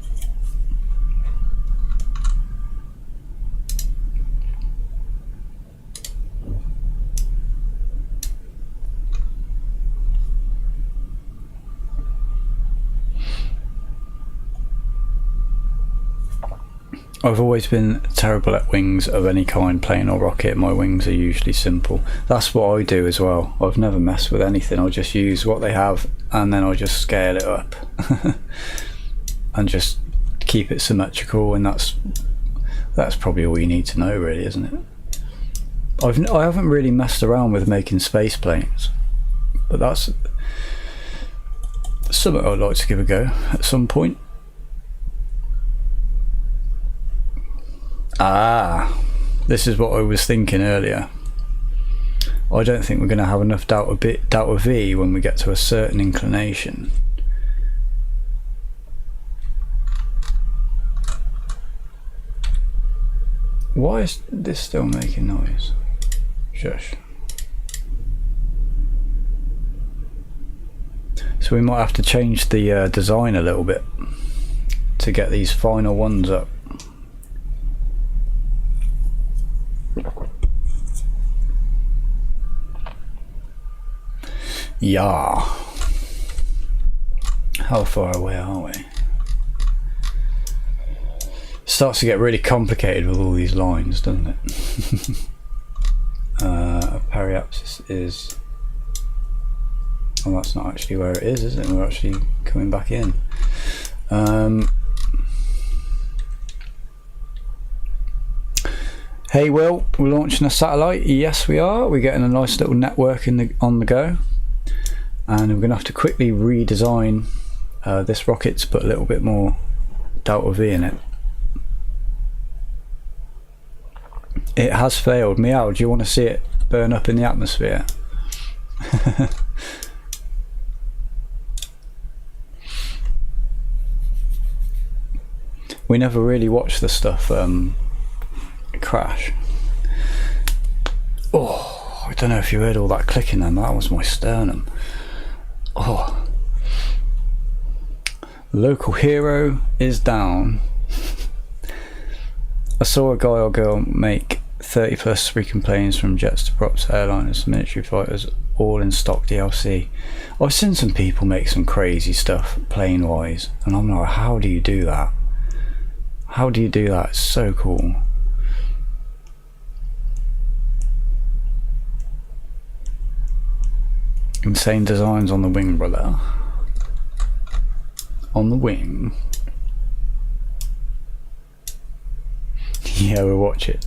I've always been terrible at wings of any kind, plane or rocket. My wings are usually simple. That's what I do as well. I've never messed with anything. I just use what they have and then I just scale it up and just keep it symmetrical, and that's probably all you need to know, really, isn't it? I haven't really messed around with making space planes, but that's something I'd like to give a go at some point. This is what I was thinking earlier. I don't think we're going to have enough delta V when we get to a certain inclination. Why is this still making noise? Shush. So we might have to change the design a little bit to get these final ones up. Yeah. How far away are we? Starts to get really complicated with all these lines, doesn't it? Periapsis is... well, that's not actually where it is it? We're actually coming back in. Hey Will, we're launching a satellite. Yes we are. We're getting a nice little network on the go, and we're going to have to quickly redesign this rocket to put a little bit more delta V in it. It has failed. Meow, do you want to see it burn up in the atmosphere? We never really watch the stuff crash. Oh, I don't know if you heard all that clicking then. That was my sternum. Oh, local hero is down. I saw a guy or girl make 30 plus freaking planes, from jets to props, airliners, military fighters, all in stock DLC. I've seen some people make some crazy stuff plane wise, and I'm like, how do you do that? How do you do that? It's so cool. Insane designs on the wing, brother. On the wing. Yeah, we'll watch it.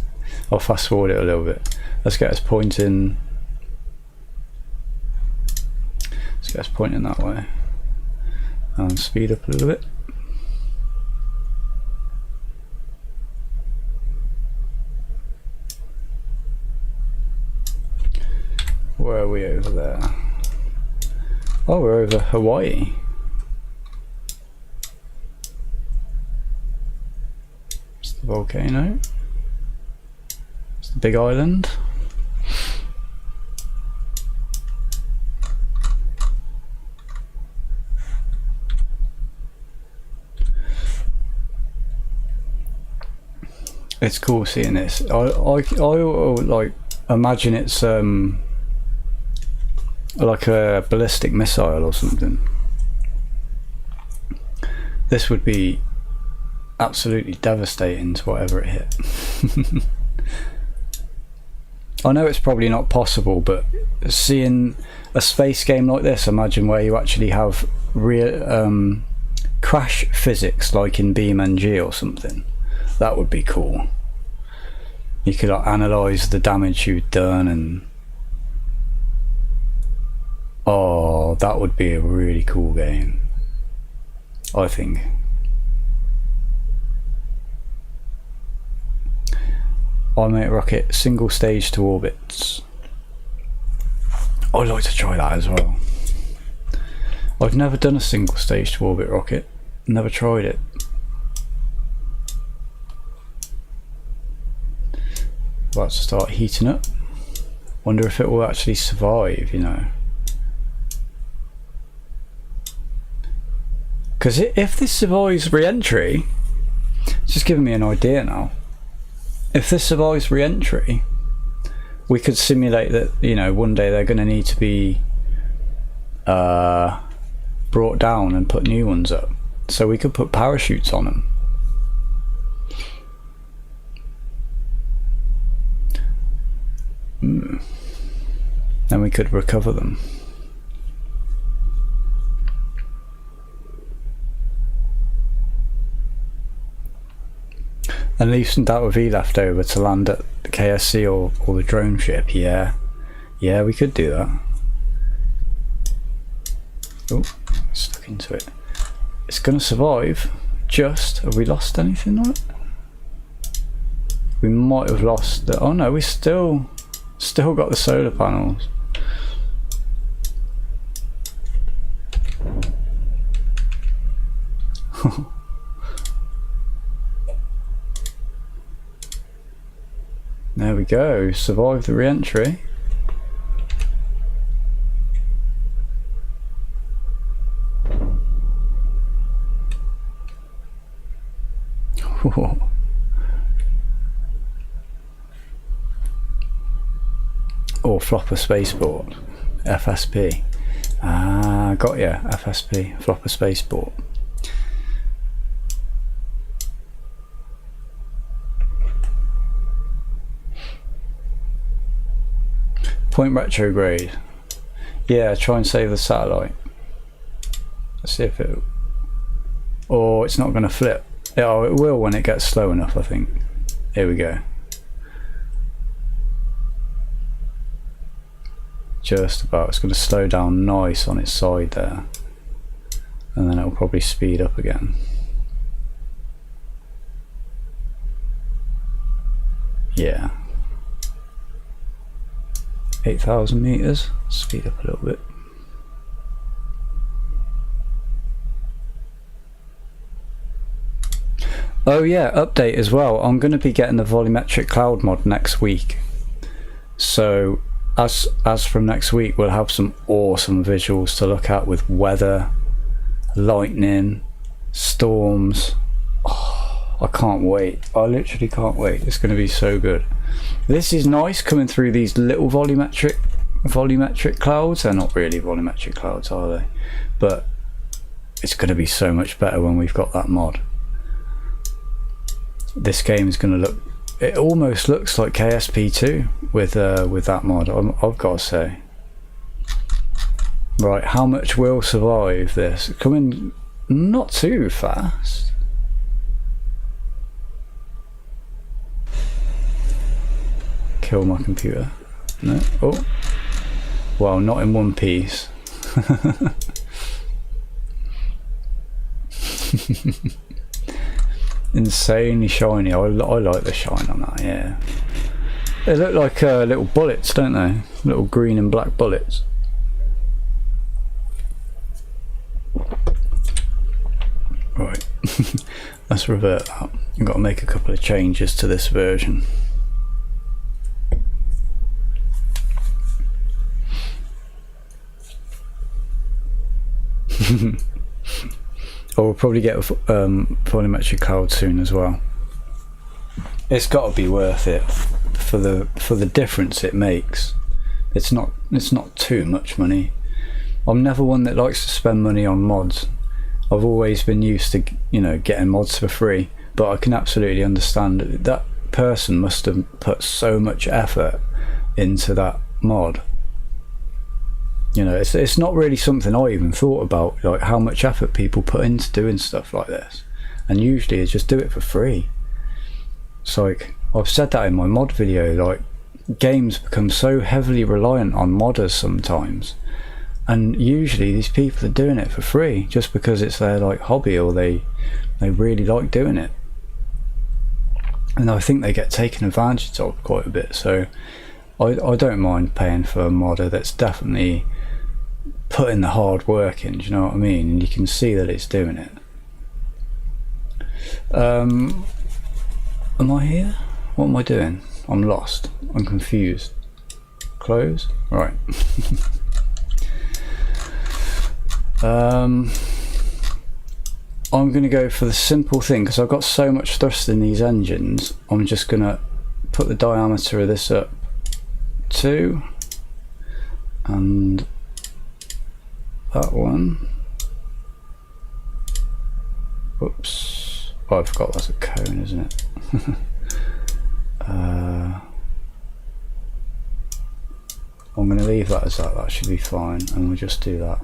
I'll fast forward it a little bit. Let's get us pointing. Let's get us pointing that way. And speed up a little bit. Where are we over there? Oh, we're over Hawaii. It's the volcano. It's the big island. It's cool seeing this. I like imagine it's like a ballistic missile or something. This would be absolutely devastating to whatever it hit. I know it's probably not possible, but seeing a space game like this, imagine where you actually have real crash physics like in BeamNG or something. That would be cool. You could like, analyse the damage you've done, and oh, that would be a really cool game, I think. I make rocket single stage to orbits. I'd like to try that as well. I've never done a single stage to orbit rocket. Never tried it. About to start heating up. Wonder if it will actually survive, you know. Because if this survives re-entry, it's just giving me an idea now. If this survives re-entry, we could simulate that, you know, one day they're going to need to be brought down and put new ones up. So we could put parachutes on them. Then we could recover them. And leave some Delta V left over to land at the KSC or the drone ship. Yeah, we could do that. Oh, stuck into it. It's gonna survive. Just, have we lost anything on it? We might have lost the, oh no, we still got the solar panels. There we go, survived the re-entry. Or flopper spaceport, FSP. Ah, got ya, FSP, flopper spaceport. Point retrograde. Yeah, try and save the satellite. Let's see if it... Or it's not going to flip. Oh, it will when it gets slow enough, I think. Here we go. Just about. It's going to slow down nice on its side there. And then it'll probably speed up again. Yeah. 8,000 meters. Speed up a little bit. Oh yeah, update as well. I'm going to be getting the volumetric cloud mod next week. So as from next week, we'll have some awesome visuals to look at with weather, lightning, storms. Oh, I can't wait. I literally can't wait. It's going to be so good. This is nice coming through these little volumetric clouds. They're not really volumetric clouds, are they? But it's going to be so much better when we've got that mod. This game is going to look, it almost looks like KSP2 with that mod, I've got to say. Right, how much will survive this? Coming not too fast. Kill my computer. No. Oh. Well, not in one piece. Insanely shiny. I like the shine on that, yeah. They look like little bullets, don't they? Little green and black bullets. Right. Let's revert that. I've got to make a couple of changes to this version. Or we'll probably get a volumetric cloud soon as well. it's got to be worth it for the difference it makes. It's not too much money. I'm never one that likes to spend money on mods. I've always been used to, you know, getting mods for free, but I can absolutely understand that person must have put so much effort into that mod. You know, it's not really something I even thought about, like how much effort people put into doing stuff like this, and usually I just do it for free. It's like, I've said that in my mod video, like games become so heavily reliant on modders sometimes, and usually these people are doing it for free just because it's their like hobby, or they really like doing it, and I think they get taken advantage of quite a bit. So I don't mind paying for a modder that's definitely putting the hard work in, do you know what I mean? And you can see that it's doing it. Am I here? What am I doing? I'm lost. I'm confused. Close? Right. I'm going to go for the simple thing, because I've got so much thrust in these engines. I'm just going to put the diameter of this up 2, and that one. Whoops. Oh, I forgot that's a cone, isn't it? I'm going to leave that as that. That should be fine, and we'll just do that.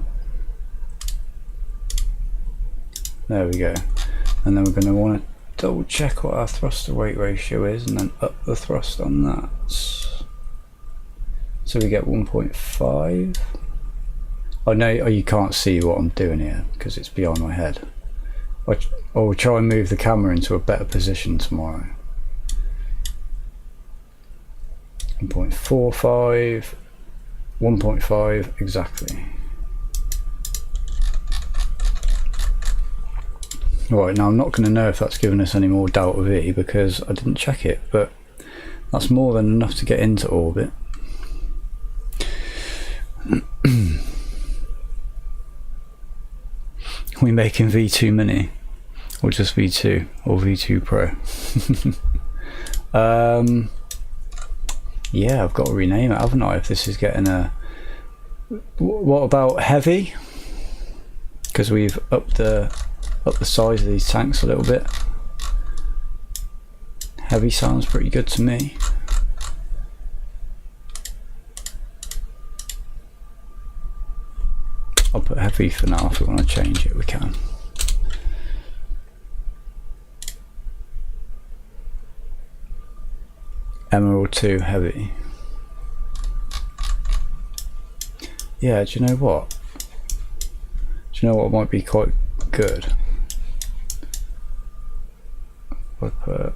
There we go. And then we're going to want to double check what our thrust to weight ratio is, and then up the thrust on that. So we get 1.5. I know you can't see what I'm doing here because it's beyond my head. I'll try and move the camera into a better position tomorrow. 1.45, 1.5 exactly. Right, now I'm not going to know if that's given us any more delta V because I didn't check it, but that's more than enough to get into orbit. We making V2 Mini, or just V2, or V2 Pro? Yeah, I've got to rename it, haven't I? If this is getting a... What about heavy? Because we've upped the size of these tanks a little bit. Heavy sounds pretty good to me. I'll put heavy for now. If we want to change it, we can. Emerald 2 heavy. Yeah, do you know what? Do you know what might be quite good? If I put...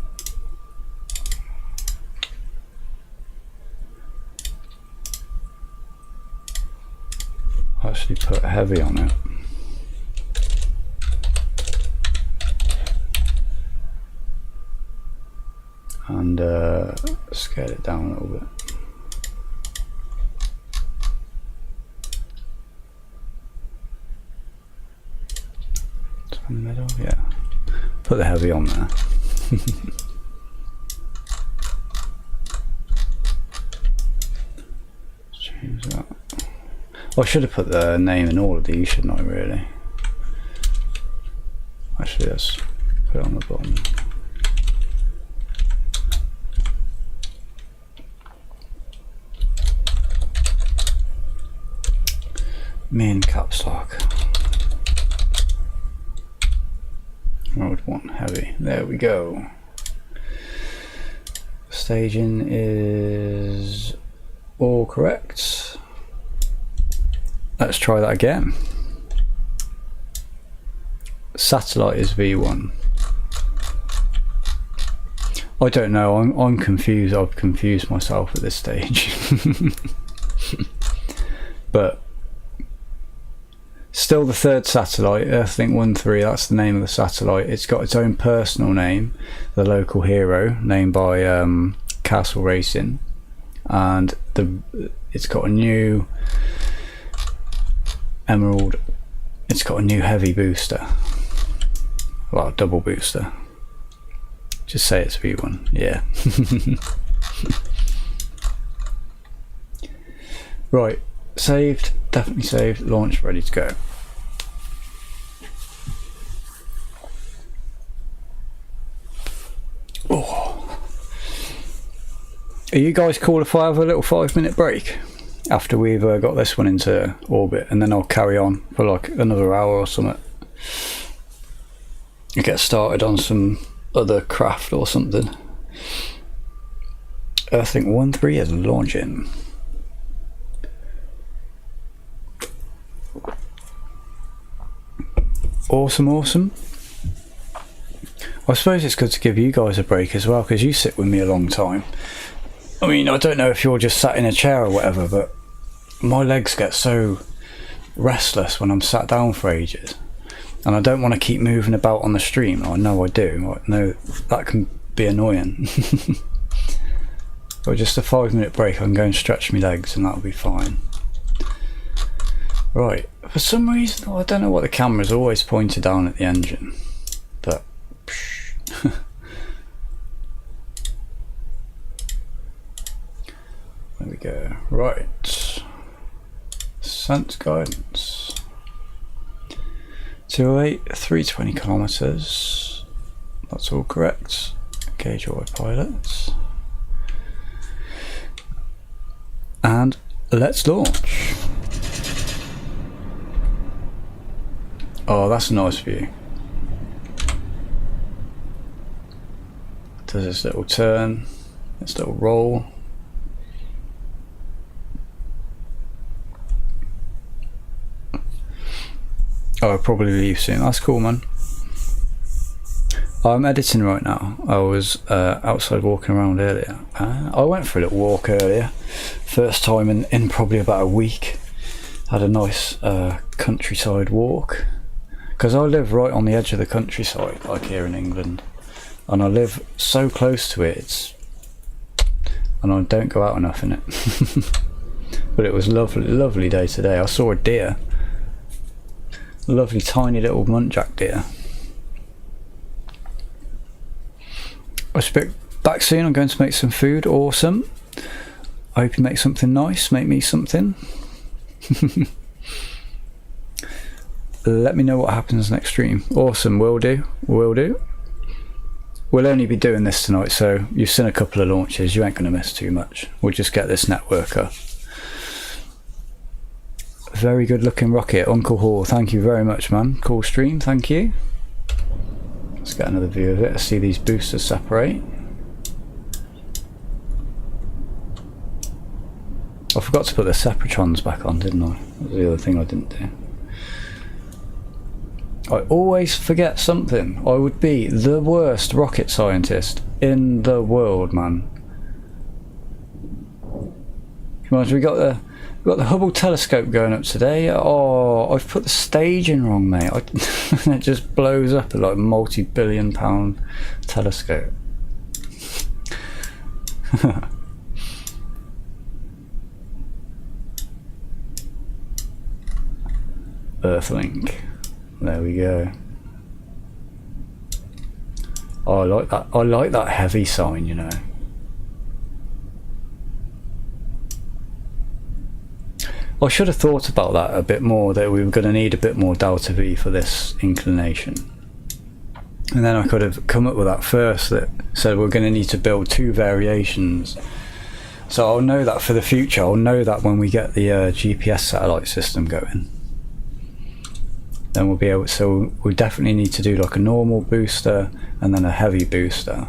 actually put heavy on it. And scale it down a little bit. In the middle, yeah. Put the heavy on there. Change that. I should have put the name in all of these, shouldn't I, really? Actually, let's put it on the bottom. Main caps lock. Mode 1 heavy. There we go. Staging is all correct. Let's try that again. Satellite is V1. I don't know, I'm confused. I've confused myself at this stage. But still the third satellite, EarthLink 1-3, that's the name of the satellite. It's got its own personal name, the local hero, named by Castle Racing. And it's got a new Emerald, it's got a new heavy booster, well, double booster. Just say it's V1. Yeah. Right. Saved. Definitely saved. Launch. Ready to go. Oh. Are you guys cool if I have a little 5-minute break after we've got this one into orbit, and then I'll carry on for like another hour or something? Get started on some other craft or something. EarthLink 1.3 is launching. Awesome, awesome. I suppose it's good to give you guys a break as well, because you sit with me a long time. I mean, I don't know if you're just sat in a chair or whatever, but my legs get so restless when I'm sat down for ages. And I don't want to keep moving about on the stream. I know I do. I know that can be annoying. But just a 5-minute break, I can go and stretch my legs and that'll be fine. Right. For some reason, I don't know what, the camera's always pointed down at the engine. But... there we go. Right. Sense guidance. 208, 320 kilometers. That's all correct. Gauge autopilot. And let's launch. Oh, that's a nice view. Does this little turn, this little roll. Oh, I'll probably leave soon. That's cool, man. I'm editing right now. I was outside walking around earlier. I went for a little walk earlier. First time in probably about a week. Had a nice countryside walk. Because I live right on the edge of the countryside, like here in England. And I live so close to it. And I don't go out enough in it. But it was lovely, lovely day today. I saw a deer. Lovely tiny little muntjac deer. I'll be back soon. I'm going to make some food. Awesome. I hope you make something nice. Make me something. Let me know what happens next stream. Awesome. Will do. Will do. We'll only be doing this tonight, so you've seen a couple of launches. You ain't going to miss too much. We'll just get this network up. Very good looking rocket, Uncle Hall. Thank you very much, man. Cool stream, thank you. Let's get another view of it. Let's see these boosters separate. I forgot to put the separatrons back on, didn't I? That was the other thing I didn't do. I always forget something. I would be the worst rocket scientist in the world, man. Come on, we got the Hubble telescope going up today. Oh, I've put the staging wrong, mate. It just blows up like a multi-billion-pound telescope. EarthLink. There we go. Oh, I like that. I like that heavy sign, you know. I should have thought about that a bit more, that we were going to need a bit more delta V for this inclination. And then I could have come up with that first, that said we're going to need to build 2 variations. So I'll know that for the future. I'll know that when we get the GPS satellite system going. Then we'll be able, so we definitely need to do like a normal booster and then a heavy booster.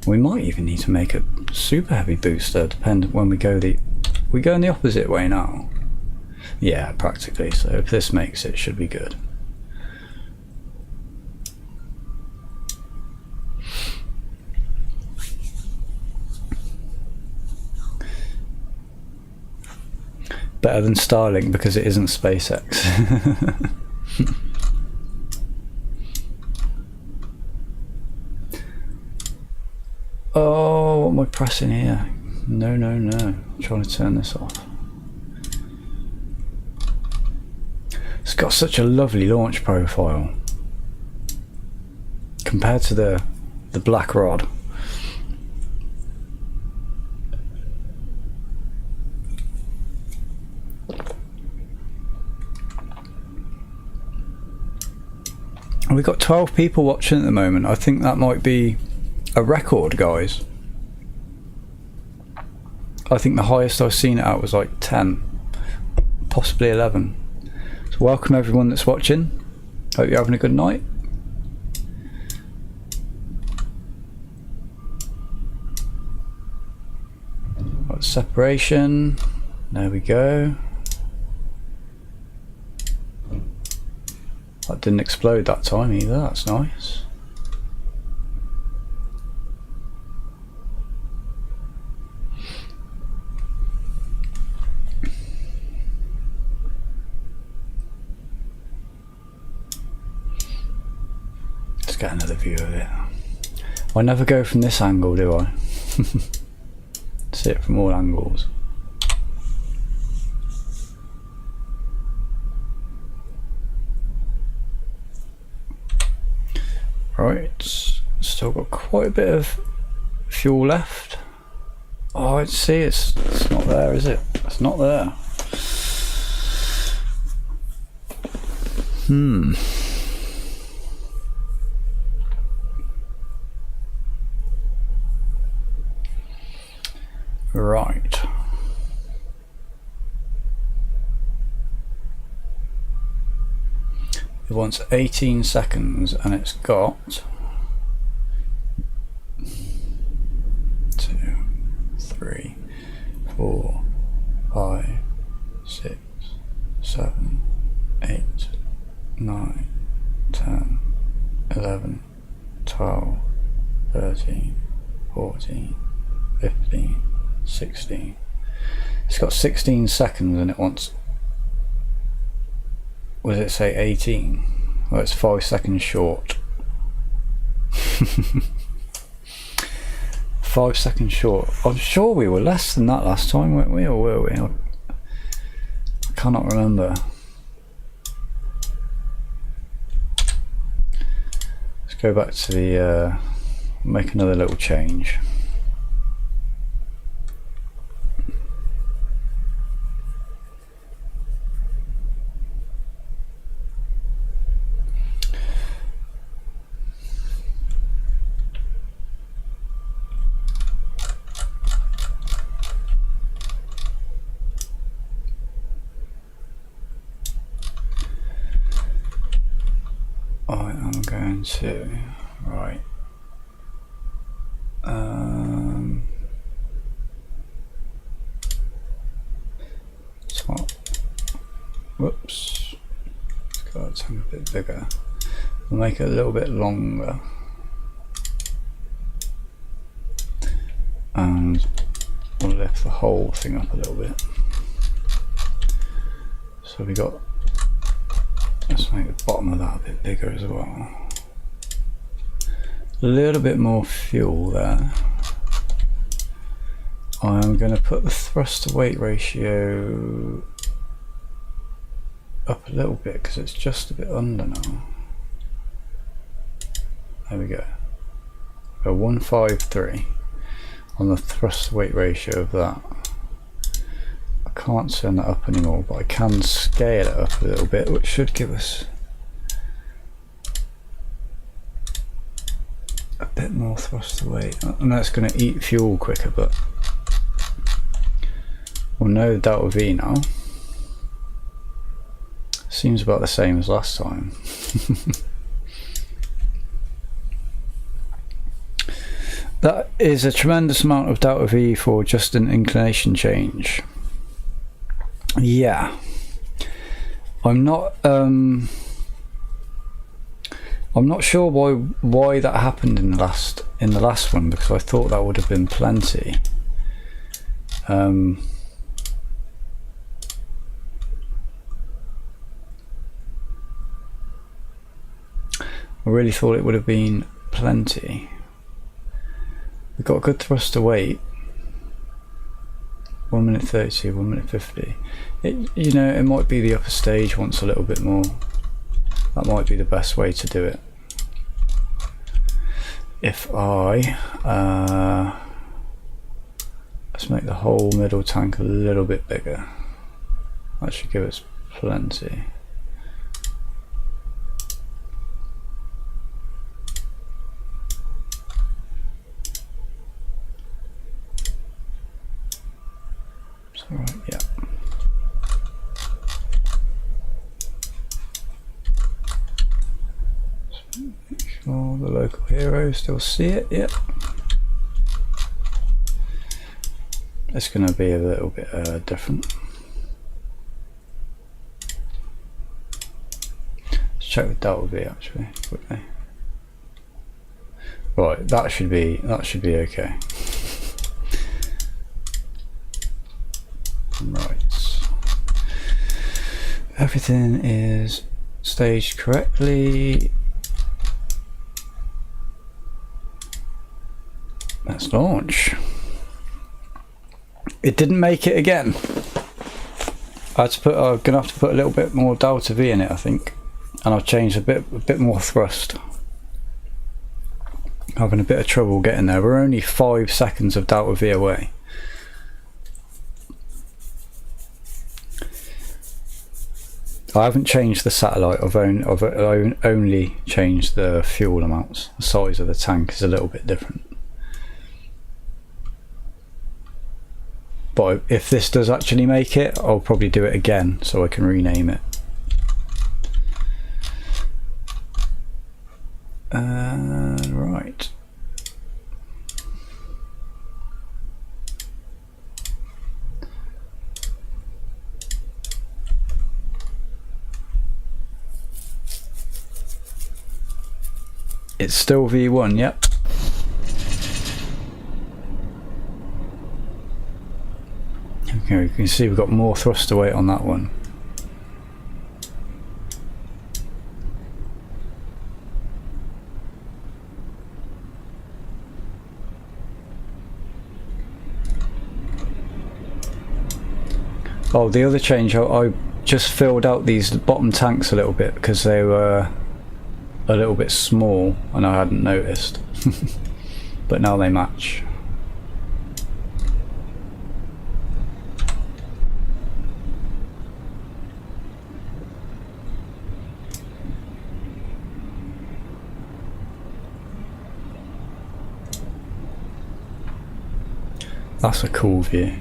We might even need to make a super heavy booster, depending when we go in the opposite way now. Yeah, practically. So if this makes it, it should be good. Better than Starlink because it isn't SpaceX. Oh, what am I pressing here? No, no, no. I'm trying to turn this off. It's got such a lovely launch profile compared to the black rod. We've got 12 people watching at the moment. I think that might be a record, guys. I think the highest I've seen it at was like 10, possibly 11. So welcome everyone that's watching. Hope you're having a good night. Got separation. There we go. That didn't explode that time either. That's nice. Let's get another view of it. I never go from this angle, do I? See it from all angles. Right, still got quite a bit of fuel left. Oh, see, it's not there, is it? It's not there. Right. It wants 18 seconds and it's got 2, 3, 4, 5, 6, 7, 8, 9, 10, 11, 12, 13, 14, 15, 16. It's got 16 seconds and it wants, what does it say, 18? Well, it's 5 seconds short. 5 seconds short. I'm sure we were less than that last time, weren't we, or were we? I cannot remember. Let's go back to the, make another little change. I'm going to, right, top, whoops, it's got to be a bit bigger, we'll make it a little bit longer, and we'll lift the whole thing up a little bit. So we got, let's make the bottom of that a bit bigger as well. A little bit more fuel there. I'm going to put the thrust to weight ratio up a little bit because it's just a bit under now. There we go. Go 153 on the thrust to weight ratio of that. I can't turn that up anymore, but I can scale it up a little bit, which should give us a bit more thrust to weight. I know it's going to eat fuel quicker, but we'll know the delta V now. Seems about the same as last time. That is a tremendous amount of delta V for just an inclination change. Yeah, I'm not sure why that happened in the last one, because I thought that would have been plenty. I really thought it would have been plenty. We've got a good thrust to weight. 1 minute 32, 1 minute 50. You know, it might be the upper stage wants a little bit more. That might be the best way to do it. If I let's make the whole middle tank a little bit bigger. That should give us plenty. Right, yeah. Make sure the local heroes still see it, yep. It's going to be a little bit different. Let's check what that will be actually, quickly. Right, that should be okay. Right. Everything is staged correctly. Let's launch. It didn't make it again. I'm gonna have to put a little bit more delta V in it, I think, and I've changed a bit more thrust. Having a bit of trouble getting there. We're only 5 seconds of delta V away. I haven't changed the satellite. I've only changed the fuel amounts. The size of the tank is a little bit different. But if this does actually make it, I'll probably do it again so I can rename it. Right. It's still V1, yep. Okay, you can see we've got more thruster weight on that one. Oh, the other change, I just filled out these bottom tanks a little bit because they were a little bit small and I hadn't noticed. But now they match. That's a cool view.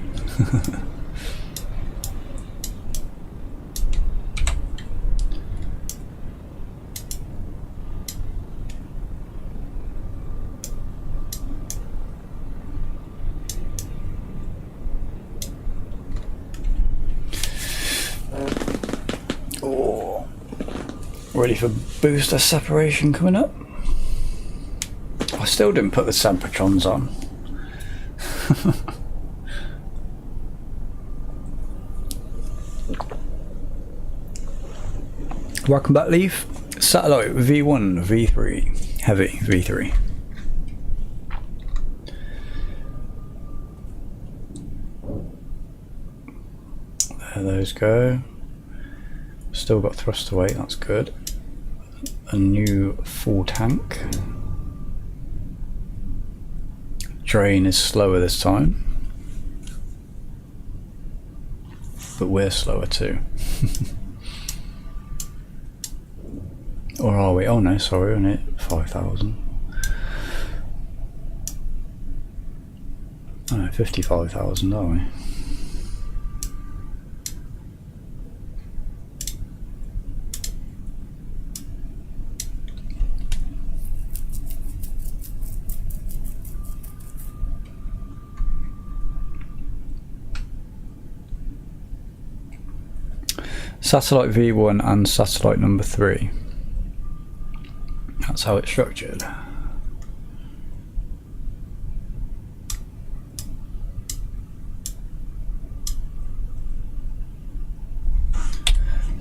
Oh, ready for booster separation coming up. I still didn't put the Sempertrons on. Welcome back, Leaf. Satellite V1, V3, heavy V3. There those go. Still got thruster weight, that's good. A new full tank. Drain is slower this time. But we're slower too. Or are we? Oh no, sorry, we're only at 5,000. Oh no, 55,000, are we? Satellite V1 and satellite number 3. That's how it's structured. How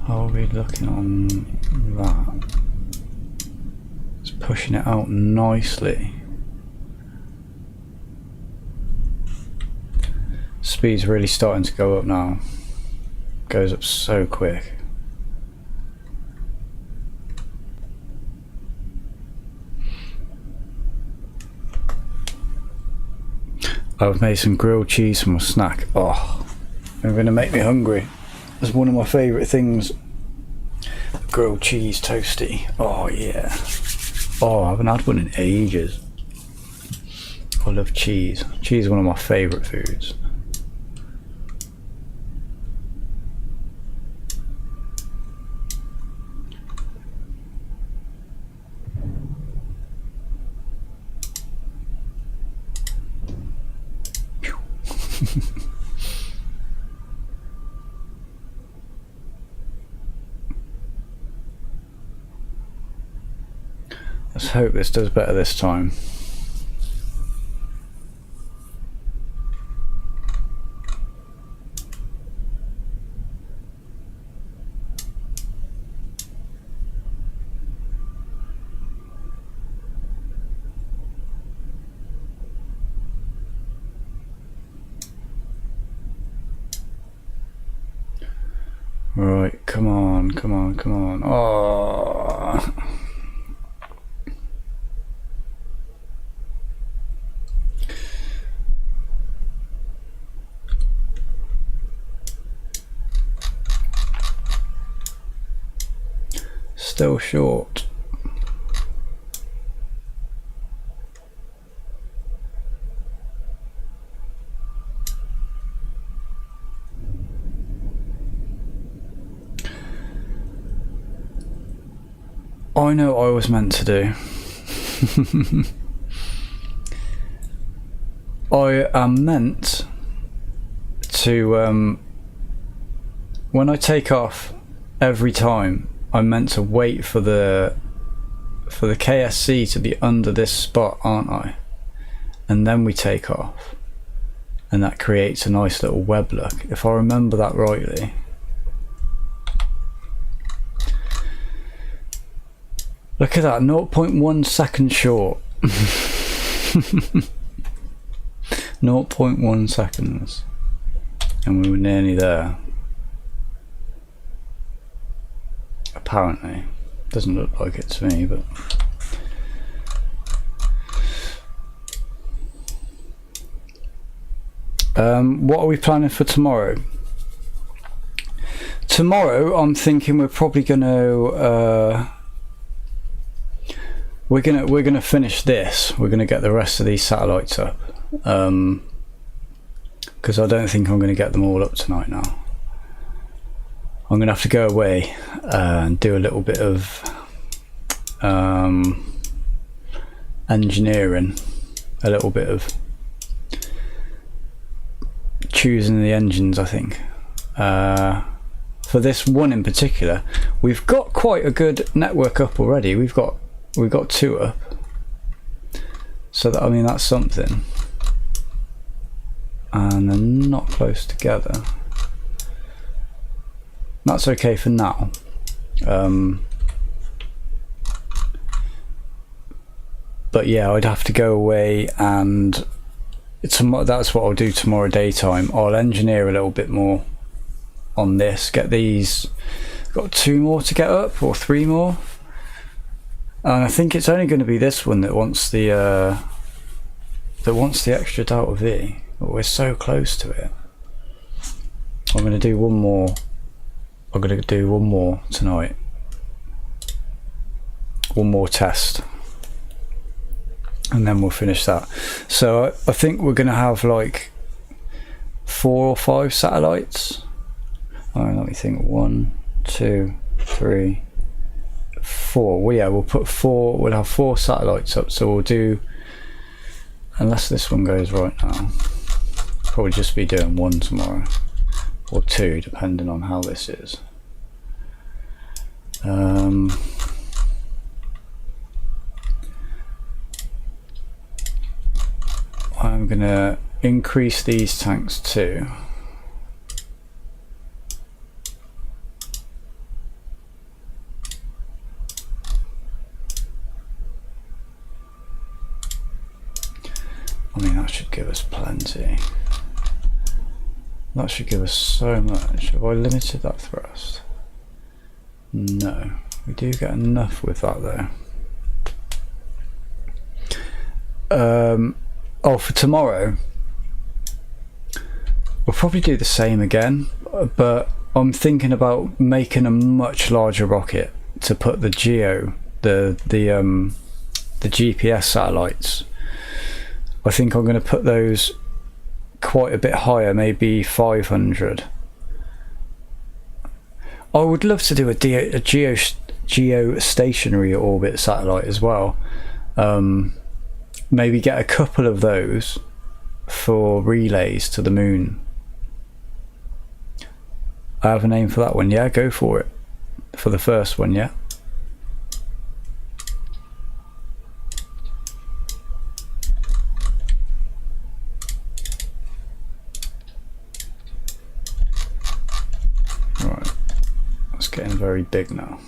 are we looking on that? It's pushing it out nicely. Speed's really starting to go up now. Goes up so quick. I've made some grilled cheese for my snack. Oh, they're going to make me hungry. It's one of my favourite things. Grilled cheese toasty. Oh yeah. Oh, I haven't had one in ages. I love cheese. Cheese is one of my favourite foods. hope this does better this time. Right, come on, come on, come on. Oh. Still short. I know what I was meant to do. I am meant to, when I take off every time, I'm meant to wait for the KSC to be under this spot, aren't I? And then we take off. And that creates a nice little web look, if I remember that rightly. Look at that, 0.1 second short. 0.1 seconds. And we were nearly there. Apparently. Doesn't look like it to me, but... what are we planning for tomorrow? Tomorrow, I'm thinking we're probably gonna... We're gonna finish this. We're gonna get the rest of these satellites up, because I don't think I'm gonna get them all up tonight. Now I'm gonna have to go away and do a little bit of engineering, a little bit of choosing the engines. I think for this one in particular, we've got quite a good network up already. We've got 2 up, so that, I mean, that's something, and they're not close together. That's okay for now. But yeah, I'd have to go away, and that's what I'll do tomorrow daytime. I'll engineer a little bit more on this, get these, got 2 more to get up, or 3 more. And I think it's only going to be this one that wants the extra delta V. But we're so close to it. I'm going to do one more. I'm going to do one more tonight. One more test, and then we'll finish that. So I think we're going to have like 4 or 5 satellites. Alright, let me think. 1, 2, 3, 4. Well, yeah, we'll put 4. We'll have 4 satellites up. So we'll do, unless this one goes right now, probably just be doing 1 tomorrow, or 2, depending on how this is. I'm gonna increase these tanks too. I mean, that should give us plenty. That should give us so much. Have I limited that thrust? No. We do get enough with that though. Oh, for tomorrow, we'll probably do the same again, but I'm thinking about making a much larger rocket to put the the GPS satellites. I think I'm going to put those quite a bit higher, maybe 500. I would love to do a geostationary orbit satellite as well. Maybe get a couple of those for relays to the moon. I have a name for that one. Yeah, go for it. For the first one, yeah. getting very big now.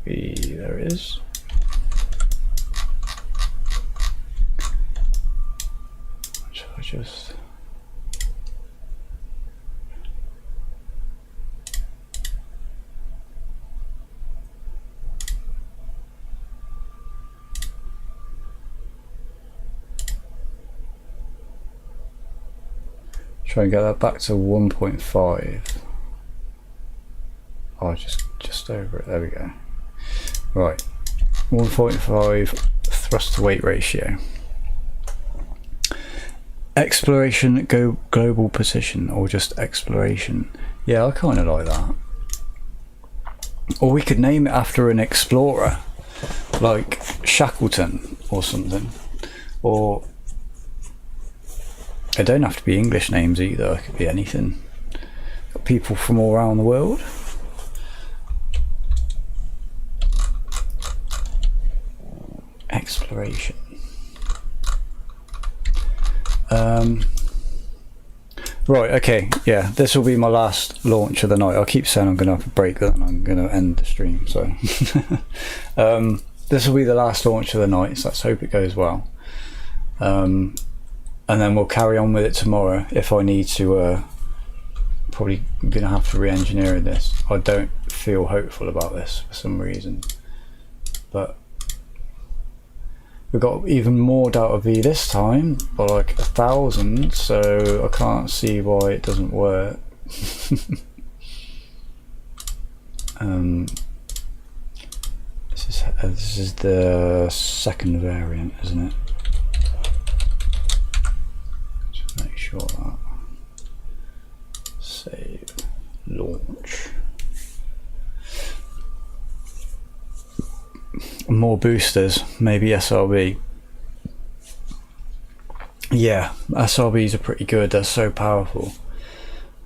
There it is. Shall I just... try and get that back to 1.5. Oh, just over it. There we go. Right, 1.5 thrust to weight ratio. Exploration, go global position, or just exploration. Yeah, I kind of like that. Or we could name it after an explorer, like Shackleton or something. Or it don't have to be English names either. It could be anything. Got people from all around the world. Exploration. Right, okay, yeah, this will be my last launch of the night. I keep saying I'm going to have a break, then I'm going to end the stream, so this will be the last launch of the night, so let's hope it goes well. And then we'll carry on with it tomorrow if I need to. Probably going to have to re-engineer this. I don't feel hopeful about this for some reason, but we got even more delta V this time by like 1,000, so I can't see why it doesn't work. This is the second variant, isn't it? Just make sure that. Save, launch. More boosters, maybe SRB. Yeah, SRBs are pretty good, they're so powerful.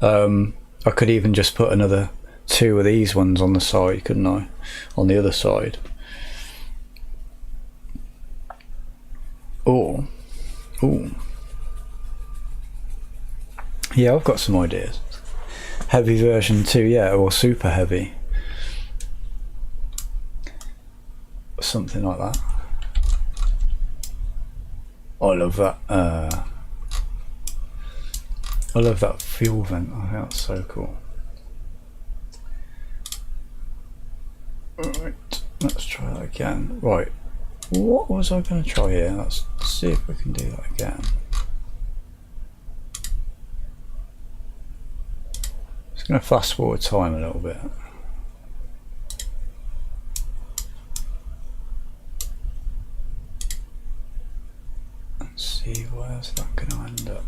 I could even just put another 2 of these ones on the side, couldn't I? On the other side. Or, ooh. Yeah, I've got some ideas. Heavy version 2, yeah, or super heavy. Something like that. I love that. I love that fuel vent. I think that's so cool. Right, let's try that again. Right, what was I going to try here? Let's see if we can do that again. Just going to fast forward time a little bit. See, where's that going to end up?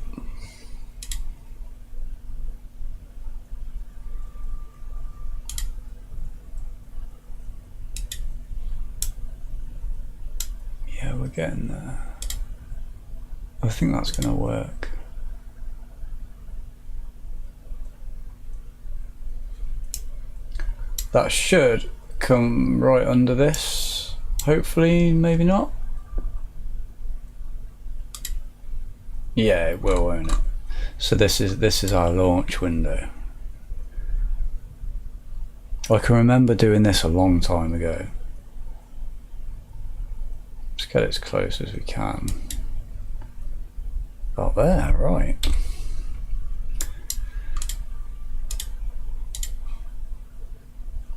Yeah, we're getting there. I think that's going to work. That should come right under this. Hopefully, maybe not. Yeah, it will, won't it? So this is our launch window. I can remember doing this a long time ago. Let's get it as close as we can. About there, right.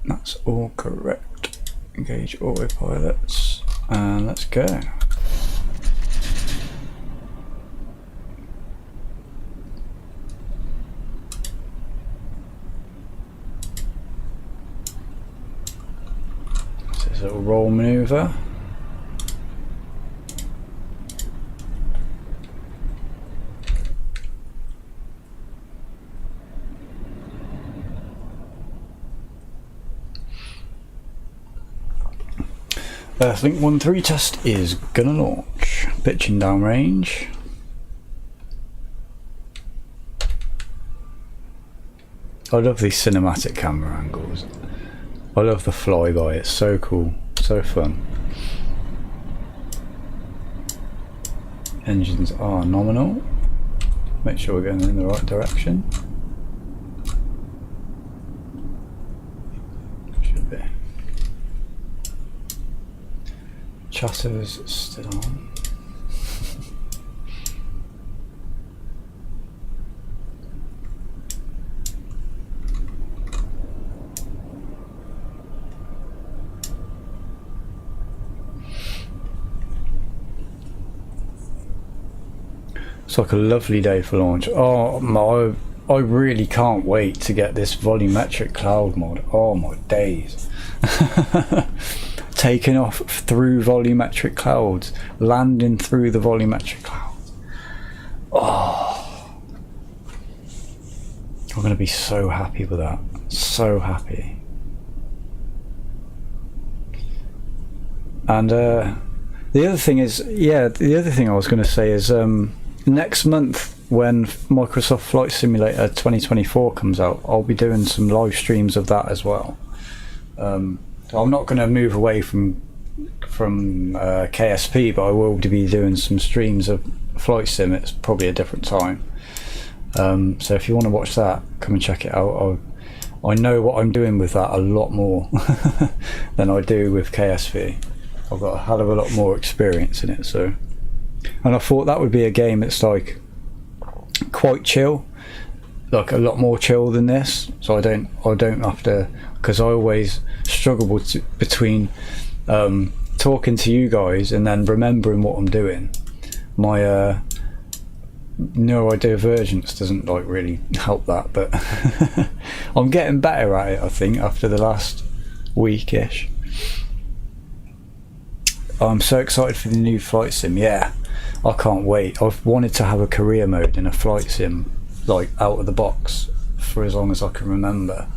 That's all correct. Engage autopilots and let's go. Little roll maneuver. EarthLink 1.3 test is gonna launch. Pitching down range. I love these cinematic camera angles. I love the flyby, it's so cool, so fun. Engines are nominal. Make sure we're going in the right direction. Should be. Chatter's still on. It's like a lovely day for launch. Oh my, I really can't wait to get this volumetric cloud mod. Oh my days. Taking off through volumetric clouds, landing through the volumetric clouds. Oh, I'm going to be so happy with that. So happy. And the other thing is, yeah, the other thing I was going to say is next month when Microsoft Flight Simulator 2024 comes out, I'll be doing some live streams of that as well. I'm not going to move away from KSP, but I will be doing some streams of Flight Sim. It's probably a different time. So if you want to watch that, come and check it out. I know what I'm doing with that a lot more than I do with KSP. I've got a hell of a lot more experience in it. So, and I thought that would be a game that's like quite chill, like a lot more chill than this. So I don't have to, because I always struggle between talking to you guys and then remembering what I'm doing. My neurodivergence doesn't like really help that, but I'm getting better at it, I think, after the last week-ish. I'm so excited for the new flight sim. Yeah, I can't wait. I've wanted to have a career mode in a flight sim, like out of the box, for as long as I can remember.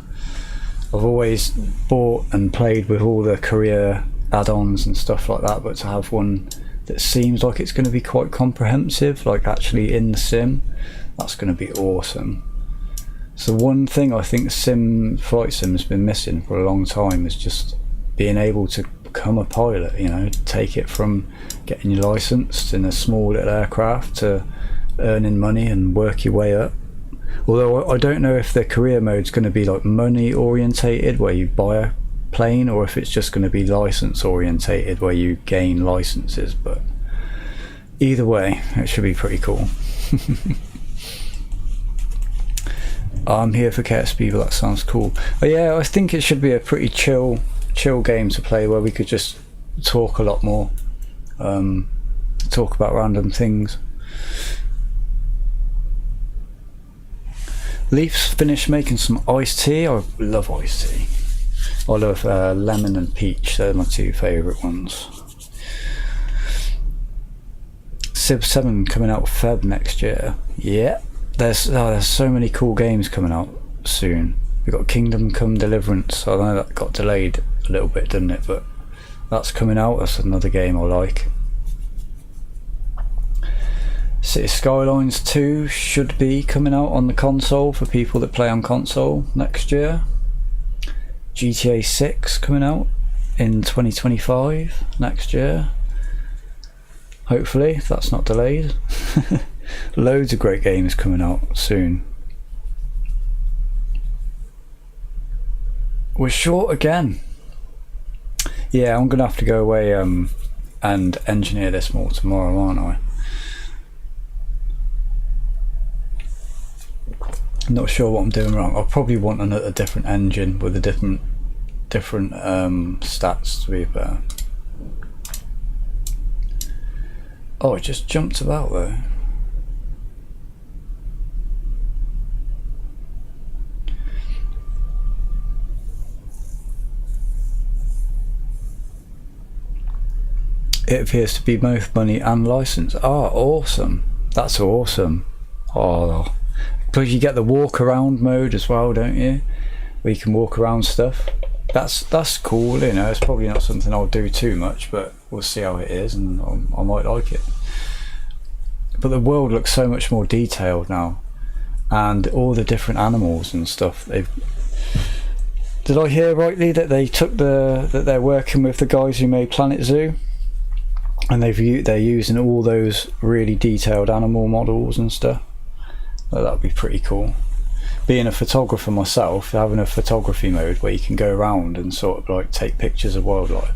I've always bought and played with all the career add-ons and stuff like that, but to have one that seems like it's going to be quite comprehensive, like actually in the sim, that's going to be awesome. So one thing I think flight sim has been missing for a long time is just being able to become a pilot, you know, take it from getting your license in a small little aircraft to earning money and work your way up. Although I don't know if the career mode's going to be like money orientated where you buy a plane, or if it's just going to be license orientated where you gain licenses, but either way it should be pretty cool. I'm here for KSP, but that sounds cool. But yeah, I think it should be a pretty chill game to play where we could just talk a lot more, talk about random things. Leaf's finished making some iced tea. I love iced tea. I love lemon and peach, they're my two favourite ones. Civ 7 coming out Feb next year. Yeah, there's so many cool games coming out soon. We've got Kingdom Come Deliverance. I know that got delayed a little bit, didn't it? But that's coming out. That's another game I like. City Skylines 2 should be coming out on the console for people that play on console next year. GTA 6 coming out in 2025 next year. Hopefully, if that's not delayed. Loads of great games coming out soon. We're short again. Yeah, I'm gonna have to go away and engineer this more tomorrow, aren't I? I'm not sure what I'm doing wrong. I'll probably want a different engine with a different stats, to be fair. Oh, it just jumped about though. It appears to be both money and license. Oh, awesome. That's awesome. Oh, because you get the walk around mode as well, don't you? Where you can walk around stuff. That's cool, you know. It's probably not something I'll do too much, but we'll see how it is, and I might like it. But the world looks so much more detailed now, and all the different animals and stuff, they've Did I hear rightly that they're working with the guys who made Planet Zoo, and they're using all those really detailed animal models and stuff? Well, that'd be pretty cool. Being a photographer myself, having a photography mode where you can go around and sort of like take pictures of wildlife.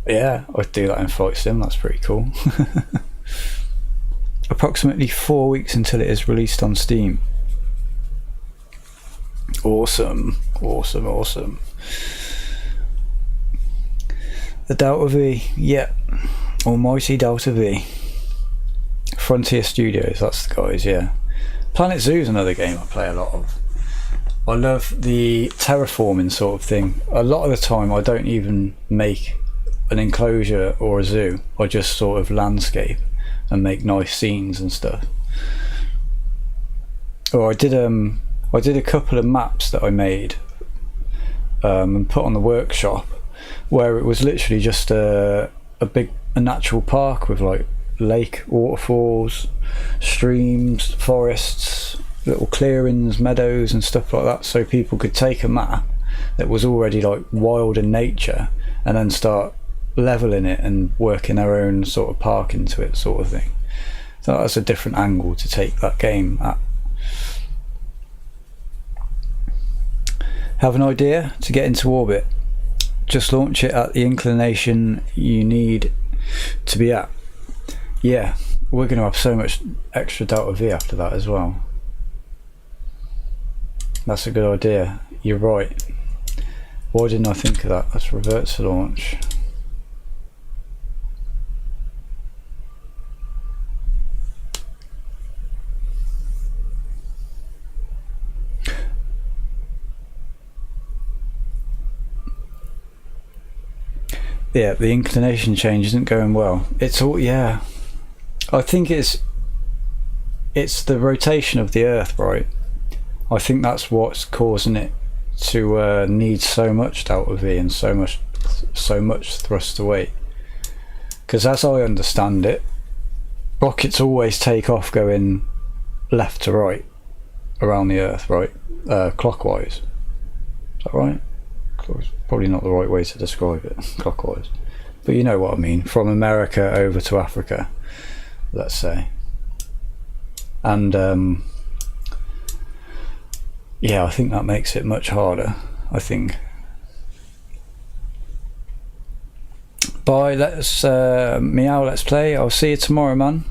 Yeah, I'd do that in Flight Sim. That's pretty cool. Approximately 4 weeks until it is released on Steam. Awesome, awesome, awesome. The Delta V, yeah, almighty Delta V. Frontier Studios, that's the guys, yeah. Planet Zoo is another game I play a lot of. I love the terraforming sort of thing. A lot of the time I don't even make an enclosure or a zoo, I just sort of landscape and make nice scenes and stuff. Or I did a couple of maps that I made and put on the workshop, where it was literally just a natural park with like lake, waterfalls, streams, forests, little clearings, meadows and stuff like that, so people could take a map that was already like wild in nature and then start leveling it and working their own sort of park into it, sort of thing. So that's a different angle to take that game at. Have an idea to get into orbit? Just launch it at the inclination you need to be at. Yeah, we're going to have so much extra Delta V after that as well. That's a good idea. You're right. Why didn't I think of that? Let's revert to launch. Yeah, the inclination change isn't going well. It's all, yeah. I think it's the rotation of the Earth, right? I think that's what's causing it to need so much Delta V and so much thrust to weight. Because as I understand it, rockets always take off going left to right around the Earth, right? Clockwise. Is that right? Probably not the right way to describe it, clockwise, but you know what I mean, from America over to Africa, let's say. And yeah, I think that makes it much harder, I think. Bye, let's meow, let's play. I'll see you tomorrow, man.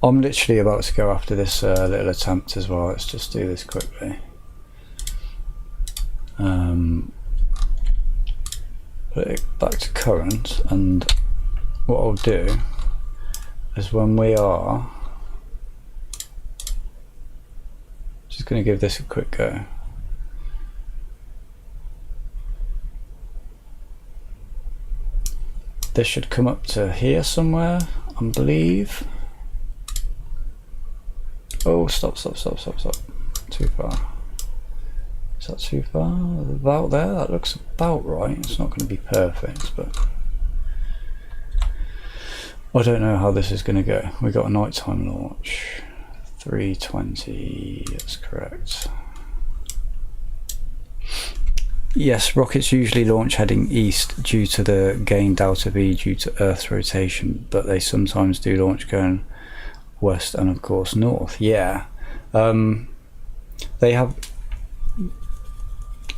I'm literally about to go after this little attempt as well. Let's just do this quickly. Put it back to current, and what I'll do is when we are just going to give this a quick go. This should come up to here somewhere, I believe. Oh, stop. Too far. Is that too far? About there? That looks about right. It's not going to be perfect, but I don't know how this is going to go. We got a nighttime launch. 3:20, that's correct. Yes, rockets usually launch heading east due to the gain Delta V due to Earth's rotation, but they sometimes do launch going west and of course north. Yeah, they have.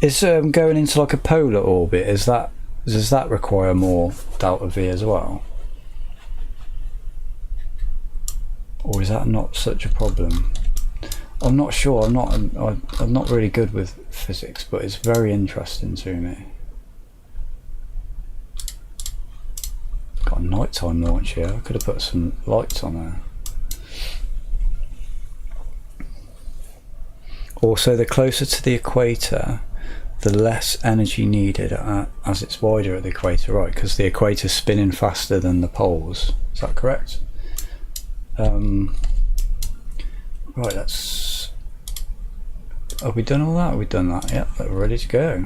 Is going into like a polar orbit, does that require more Delta V as well? Or is that not such a problem? I'm not sure. I'm not really good with physics, but it's very interesting to me. Got a nighttime launch here. I could have put some lights on there. Also, the closer to the equator, the less energy needed as it's wider at the equator, right? Because the equator's spinning faster than the poles. Is that correct? Right, let's. Have we done all that? Have we done that? Yep, we're ready to go.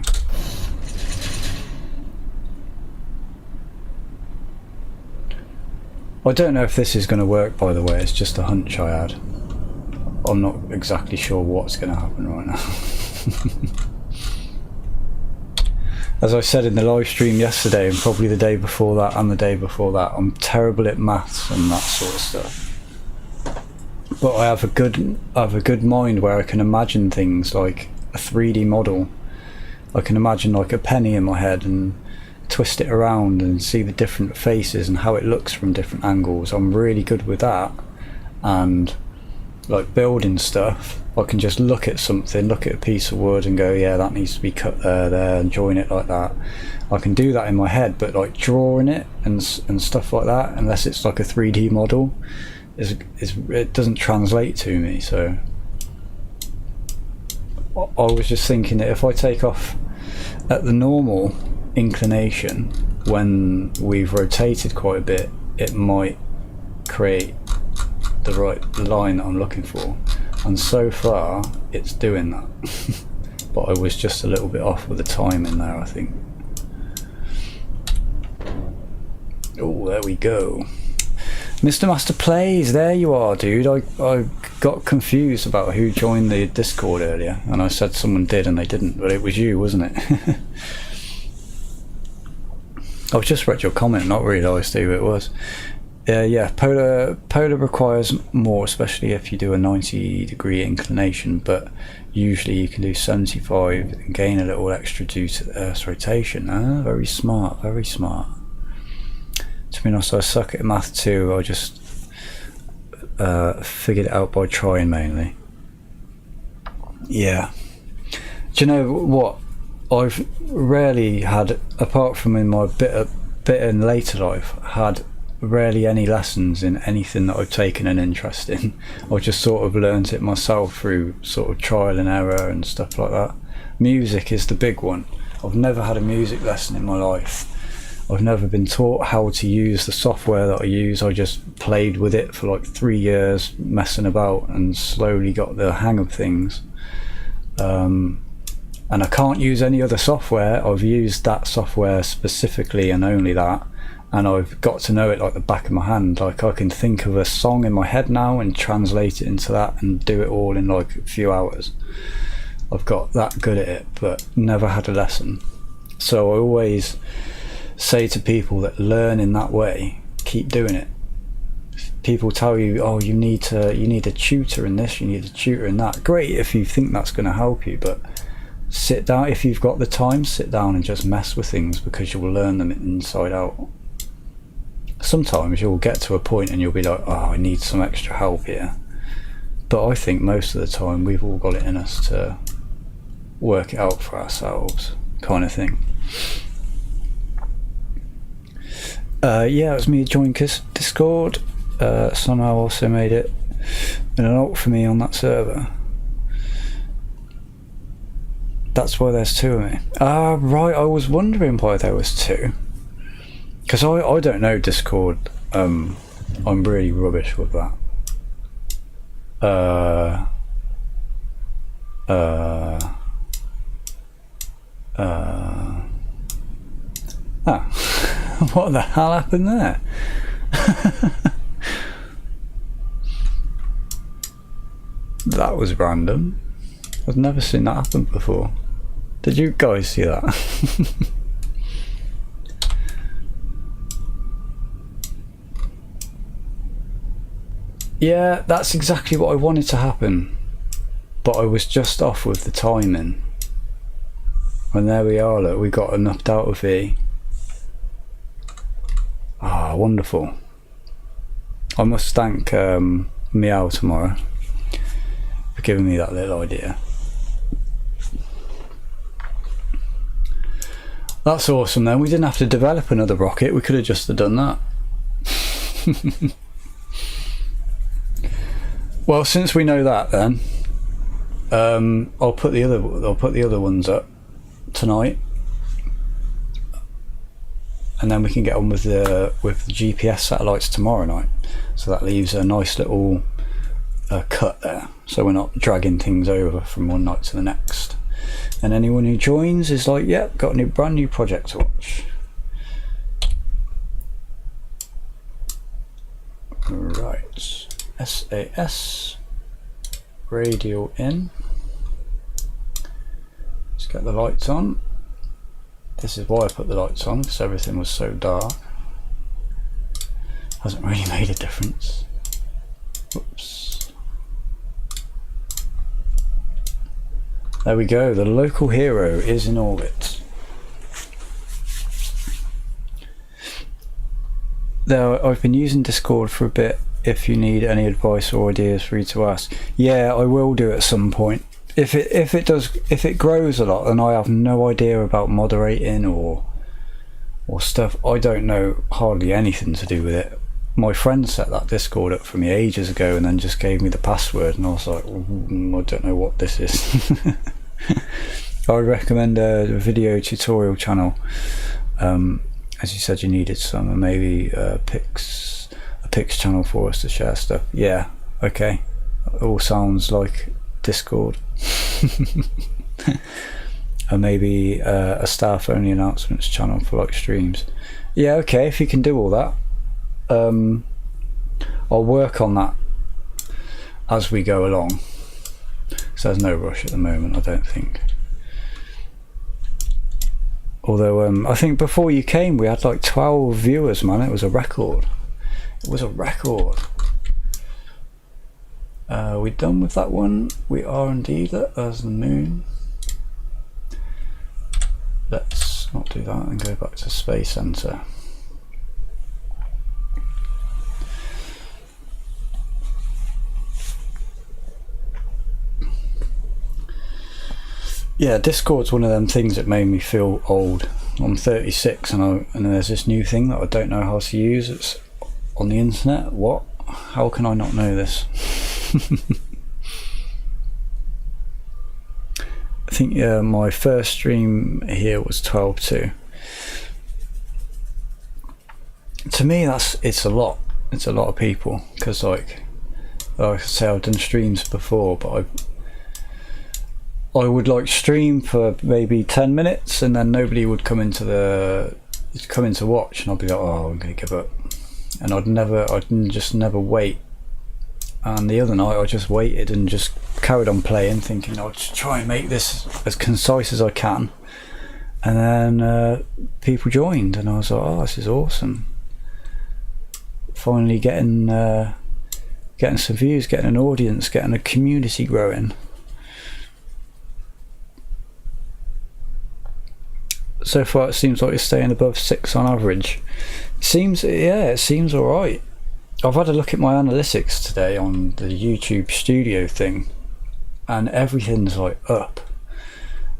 I don't know if this is going to work, by the way. It's just a hunch I had. I'm not exactly sure what's going to happen right now. as I said in the live stream yesterday, and probably the day before that and the day before that, I'm terrible at maths and that sort of stuff. But I have a good mind where I can imagine things like a 3D model. I can imagine like a penny in my head and twist it around and see the different faces and how it looks from different angles. I'm really good with that. And like building stuff, I can just look at something, look at a piece of wood and go, yeah, that needs to be cut there, and join it like that. I can do that in my head, but like drawing it and stuff like that, unless it's like a 3D model, it doesn't translate to me. So I was just thinking that if I take off at the normal inclination when we've rotated quite a bit, it might create the right line that I'm looking for, and so far it's doing that. But I was just a little bit off with the timing there, I think. Oh, there we go. Mr. Master Plays, there you are, dude. I got confused about who joined the Discord earlier, and I said someone did and they didn't, but it was you, wasn't it? I've just read your comment, not realised who it was. Yeah, polar requires more, especially if you do a 90-degree inclination, but usually you can do 75 and gain a little extra due to the Earth's rotation. Ah, very smart, very smart. To be honest, I suck at math too. I just figured it out by trying mainly. Yeah. Do you know what? I've rarely had, apart from in my bit in later life, had rarely any lessons in anything that I've taken an interest in. I've just sort of learnt it myself through sort of trial and error and stuff like that. Music is the big one. I've never had a music lesson in my life. I've never been taught how to use the software that I use. I just played with it for like 3 years, messing about, and slowly got the hang of things. And I can't use any other software. I've used that software specifically and only that, and I've got to know it like the back of my hand. Like I can think of a song in my head now and translate it into that and do it all in like a few hours. I've got that good at it, but never had a lesson. So I always say to people that learn in that way, keep doing it. People tell you, oh, you need a tutor in this, you need a tutor in that. Great if you think that's going to help you, but sit down, if you've got the time, sit down and just mess with things, because you'll learn them inside out. Sometimes you'll get to a point and you'll be like, oh, I need some extra help here. But I think most of the time we've all got it in us to work it out for ourselves, kind of thing. Yeah, it was me joining Discord. Somehow also made it an alt for me on that server. That's why there's two of me. Ah, right, I was wondering why there was two. Because I don't know Discord. I'm really rubbish with that. What the hell happened there? That was random. I've never seen that happen before. Did you guys see that? Yeah, that's exactly what I wanted to happen, but I was just off with the timing. And there we are, look, we got a knocked out of V. Ah, wonderful. I must thank Meow tomorrow for giving me that little idea. That's awesome then. We didn't have to develop another rocket, we could have just done that. Well, since we know that then, I'll put the other ones up tonight, and then we can get on with the GPS satellites tomorrow night. So that leaves a nice little cut there, so we're not dragging things over from one night to the next. And anyone who joins is like, yep, got a brand new project to watch. Right, SAS, radio in. Let's get the lights on. This is why I put the lights on, because everything was so dark. Hasn't really made a difference. Whoops. There we go, the local hero is in orbit. Now, I've been using Discord for a bit. If you need any advice or ideas for you to ask, yeah, I will do at some point. If it grows a lot, then I have no idea about moderating or stuff. I don't know hardly anything to do with it. My friend set that Discord up for me ages ago and then just gave me the password, and I was like, I don't know what this is. I would recommend a video tutorial channel. As you said, you needed some, and maybe a pics channel for us to share stuff. Yeah, okay. It all sounds like Discord. And maybe a staff only announcements channel for like streams. Yeah, okay, if you can do all that. I'll work on that as we go along, so there's no rush at the moment, I don't think. Although I think before you came we had like 12 viewers, man. It was a record. It was a record. We done with that one? We are indeed. There's the moon. Let's not do that and go back to Space Center. Yeah, Discord's one of them things that made me feel old. I'm 36 and there's this new thing that I don't know how to use. It's on the internet. What? How can I not know this? I think my first stream here was 12.2. To me, it's a lot. It's a lot of people, because like I say, I've done streams before, but I would like stream for maybe 10 minutes and then nobody would come into watch, and I'd be like, oh, I'm gonna give up. And I'd just never wait. And the other night I just waited and just carried on playing, thinking I'll just try and make this as concise as I can. And then people joined and I was like, oh, this is awesome. Finally getting some views, getting an audience, getting a community growing. So far it seems like it's staying above 6 on average. It seems alright. I've had a look at my analytics today on the YouTube studio thing, and everything's like up.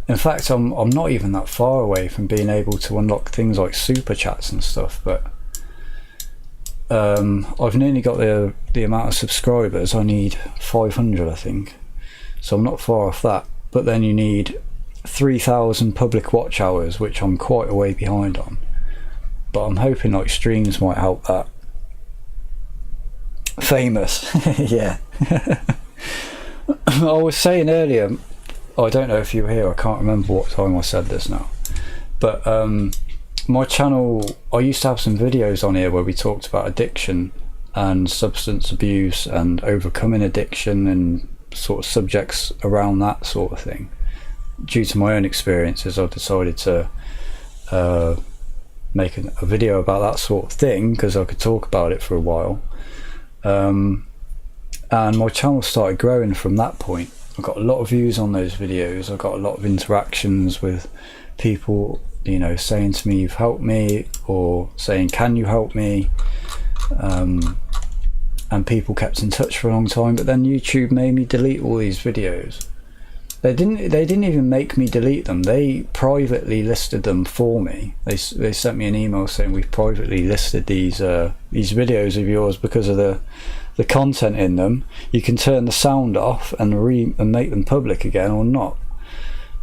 In fact, I'm not even that far away from being able to unlock things like super chats and stuff, but I've nearly got the amount of subscribers. I need 500, I think, so I'm not far off that. But then you need 3,000 public watch hours, which I'm quite a way behind on, but I'm hoping like streams might help that. Famous. Yeah. I was saying earlier, I don't know if you were here, I can't remember what time I said this now, but my channel, I used to have some videos on here where we talked about addiction and substance abuse and overcoming addiction and sort of subjects around that sort of thing. Due to my own experiences, I decided to make a video about that sort of thing because I could talk about it for a while. And my channel started growing from that point. I got a lot of views on those videos. I got a lot of interactions with people, you know, saying to me, you've helped me, or saying, can you help me? And people kept in touch for a long time, but then YouTube made me delete all these videos. They didn't even make me delete them. They privately listed them for me. They sent me an email saying, we've privately listed these videos of yours because of the content in them. You can turn the sound off and make them public again, or not,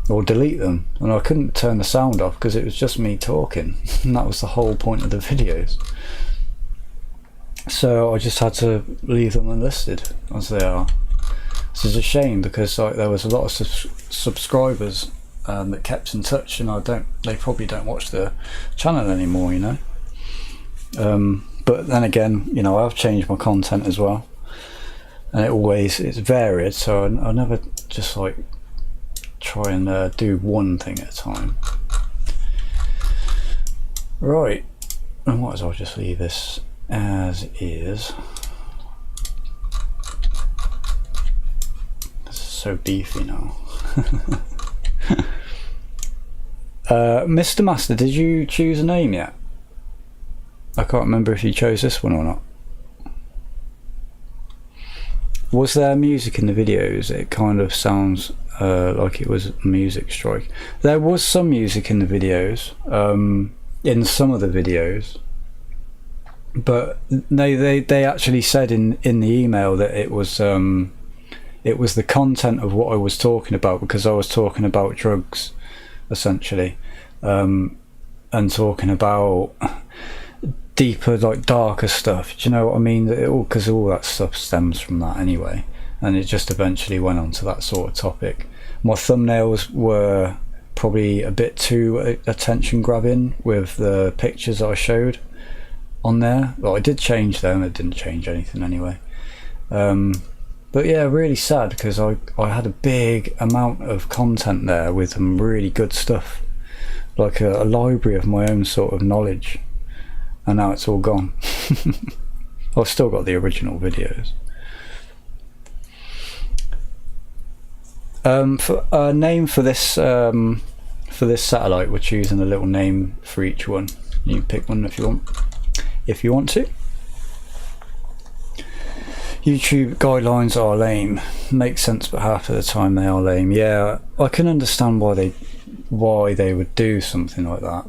or delete them. And I couldn't turn the sound off because it was just me talking, and that was the whole point of the videos. So I just had to leave them unlisted as they are. This is a shame because like, there was a lot of subscribers that kept in touch, and they probably don't watch the channel anymore, you know. But then again, you know, I've changed my content as well, and it's varied, so I never just like try and do one thing at a time. Right, I might as well just leave this as is. This is so beefy now. Mr. Master, did you choose a name yet? I can't remember if you chose this one or not. Was there music in the videos? It kind of sounds like it was a music strike. There was some music in the videos, in some of the videos, but they actually said in the email that it was the content of what I was talking about, because I was talking about drugs essentially, and talking about deeper, like darker stuff. Do you know what I mean? Because all that stuff stems from that anyway, and it just eventually went on to that sort of topic. My thumbnails were probably a bit too attention grabbing with the pictures I showed on there. Well, I did change them, it didn't change anything anyway. But yeah, really sad, because I had a big amount of content there with some really good stuff, like a library of my own sort of knowledge, and now it's all gone. I've still got the original videos. For a name for this satellite, we're choosing a little name for each one. You can pick one if you want to. YouTube guidelines are lame. Makes sense, but half of the time they are lame. Yeah, I can understand why they would do something like that,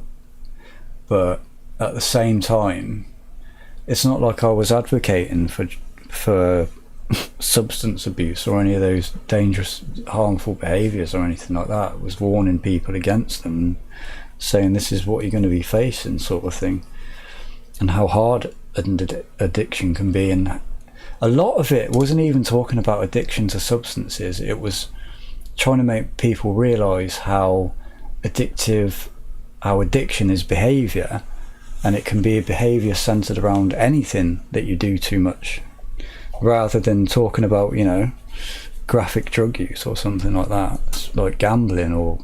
but at the same time, it's not like I was advocating for substance abuse or any of those dangerous, harmful behaviours or anything like that. I was warning people against them, saying this is what you're going to be facing, sort of thing, and how hard addiction can be. And a lot of it wasn't even talking about addiction to substances, it was trying to make people realise how addiction is behaviour, and it can be a behaviour centred around anything that you do too much, rather than talking about, you know, graphic drug use or something like that. It's like gambling or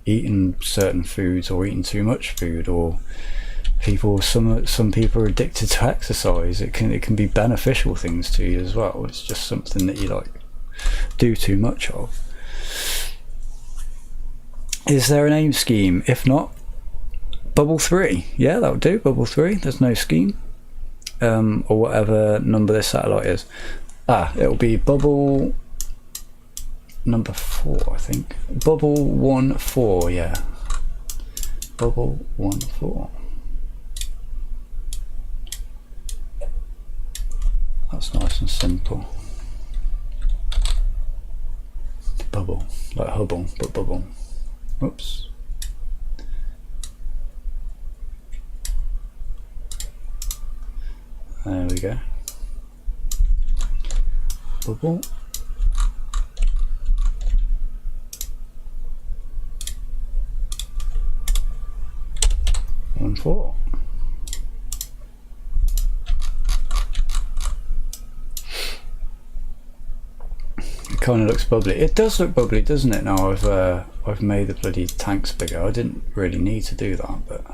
eating certain foods or eating too much food, or some people are addicted to exercise. It can be beneficial things to you as well. It's just something that you like do too much of. Is there a name scheme? If not, Bubble 3. Yeah, that would do. Bubble 3. There's no scheme, or whatever number this satellite is. It'll be Bubble number 4, I think. Bubble 1-4. Yeah, Bubble 1-4. That's nice and simple. Bubble, like Hubble, but bubble. Oops. There we go. Bubble. One, 4. It kind of looks bubbly. It does look bubbly, doesn't it? Now I've made the bloody tanks bigger. I didn't really need to do that, but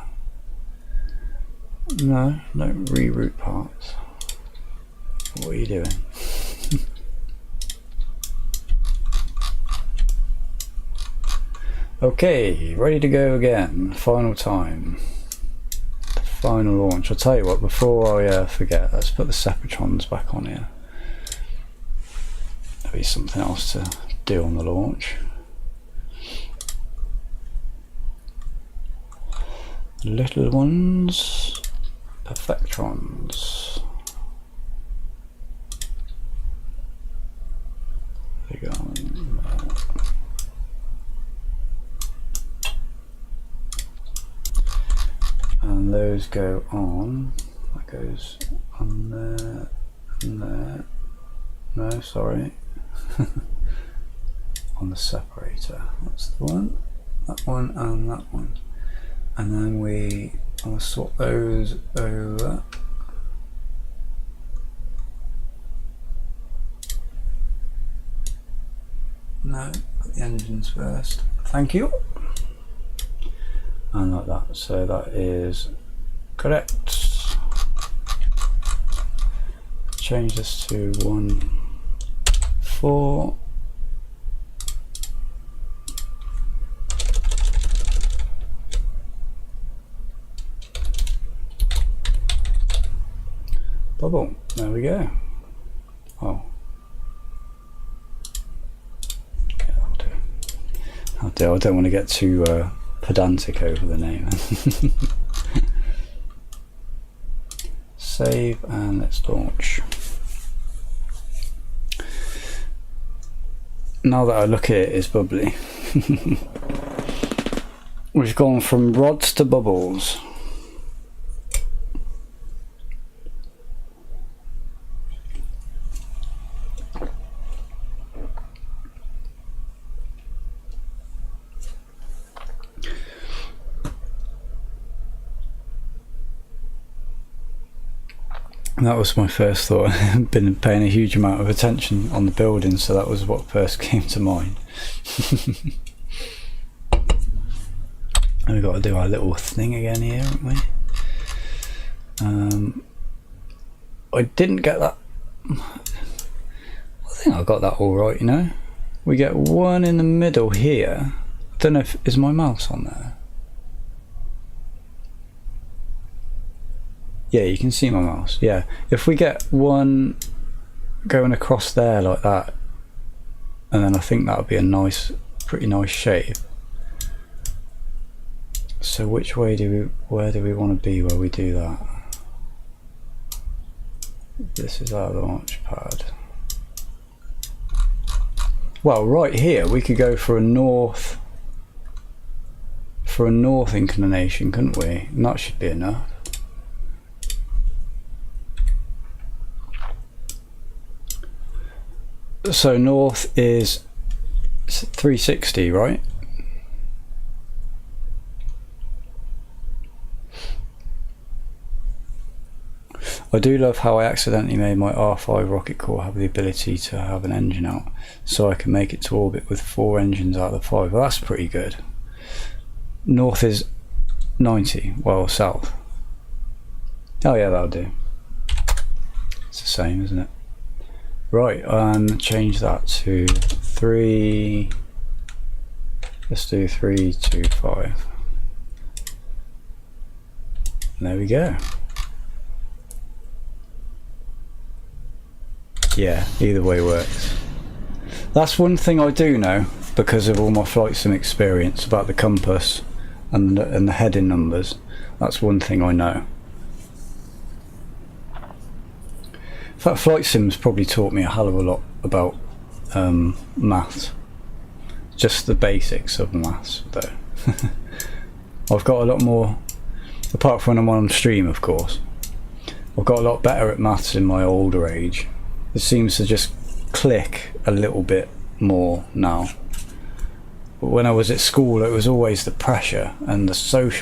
no, don't reroute parts. What are you doing? Okay, ready to go again. Final time. The final launch. I'll tell you what, before I forget, let's put the Separatrons back on here. There'll be something else to do on the launch. Little ones, Perfectrons. There you go. And those go on. That goes on there and there. No, sorry. On the separator. That's the one. That one and that one. And then I'll swap those over. No, put the engines first. Thank you. And like that. So that is Correct. Change this to 1, 4. Bubble. There we go. Oh. Yeah, that'll do. I'll do. I don't want to get too pedantic over the name. Save and let's launch. Now that I look at it, it's bubbly. We've gone from rods to bubbles. That was my first thought. I've been paying a huge amount of attention on the building, so that was what first came to mind. We've got to do our little thing again here, haven't we? I didn't get that. I think I got that all right, you know. We get one in the middle here. I don't know if is my mouse on there. Yeah, you can see my mouse. Yeah, if we get one going across there like that, and then I think that would be a nice, pretty nice shape. So which way do we, where do we want to be where we do that? This is our launch pad. Well, right here we could go for a north inclination, couldn't we? And that should be enough. So north is 360, right? I do love how I accidentally made my R5 rocket core have the ability to have an engine out, so I can make it to orbit with 4 engines out of the 5. Well, that's pretty good. North is 90, well, south. Oh yeah, that'll do. It's the same, isn't it? Right, change that to 3. Let's do 3, 2, 5. And there we go. Yeah, either way works. That's one thing I do know because of all my flight sim experience about the compass and the heading numbers. That's one thing I know. In fact, flight sims probably taught me a hell of a lot about maths. Just the basics of maths, though. I've got a lot more, apart from when I'm on stream, of course. I've got a lot better at maths in my older age. It seems to just click a little bit more now. But when I was at school, it was always the pressure and the social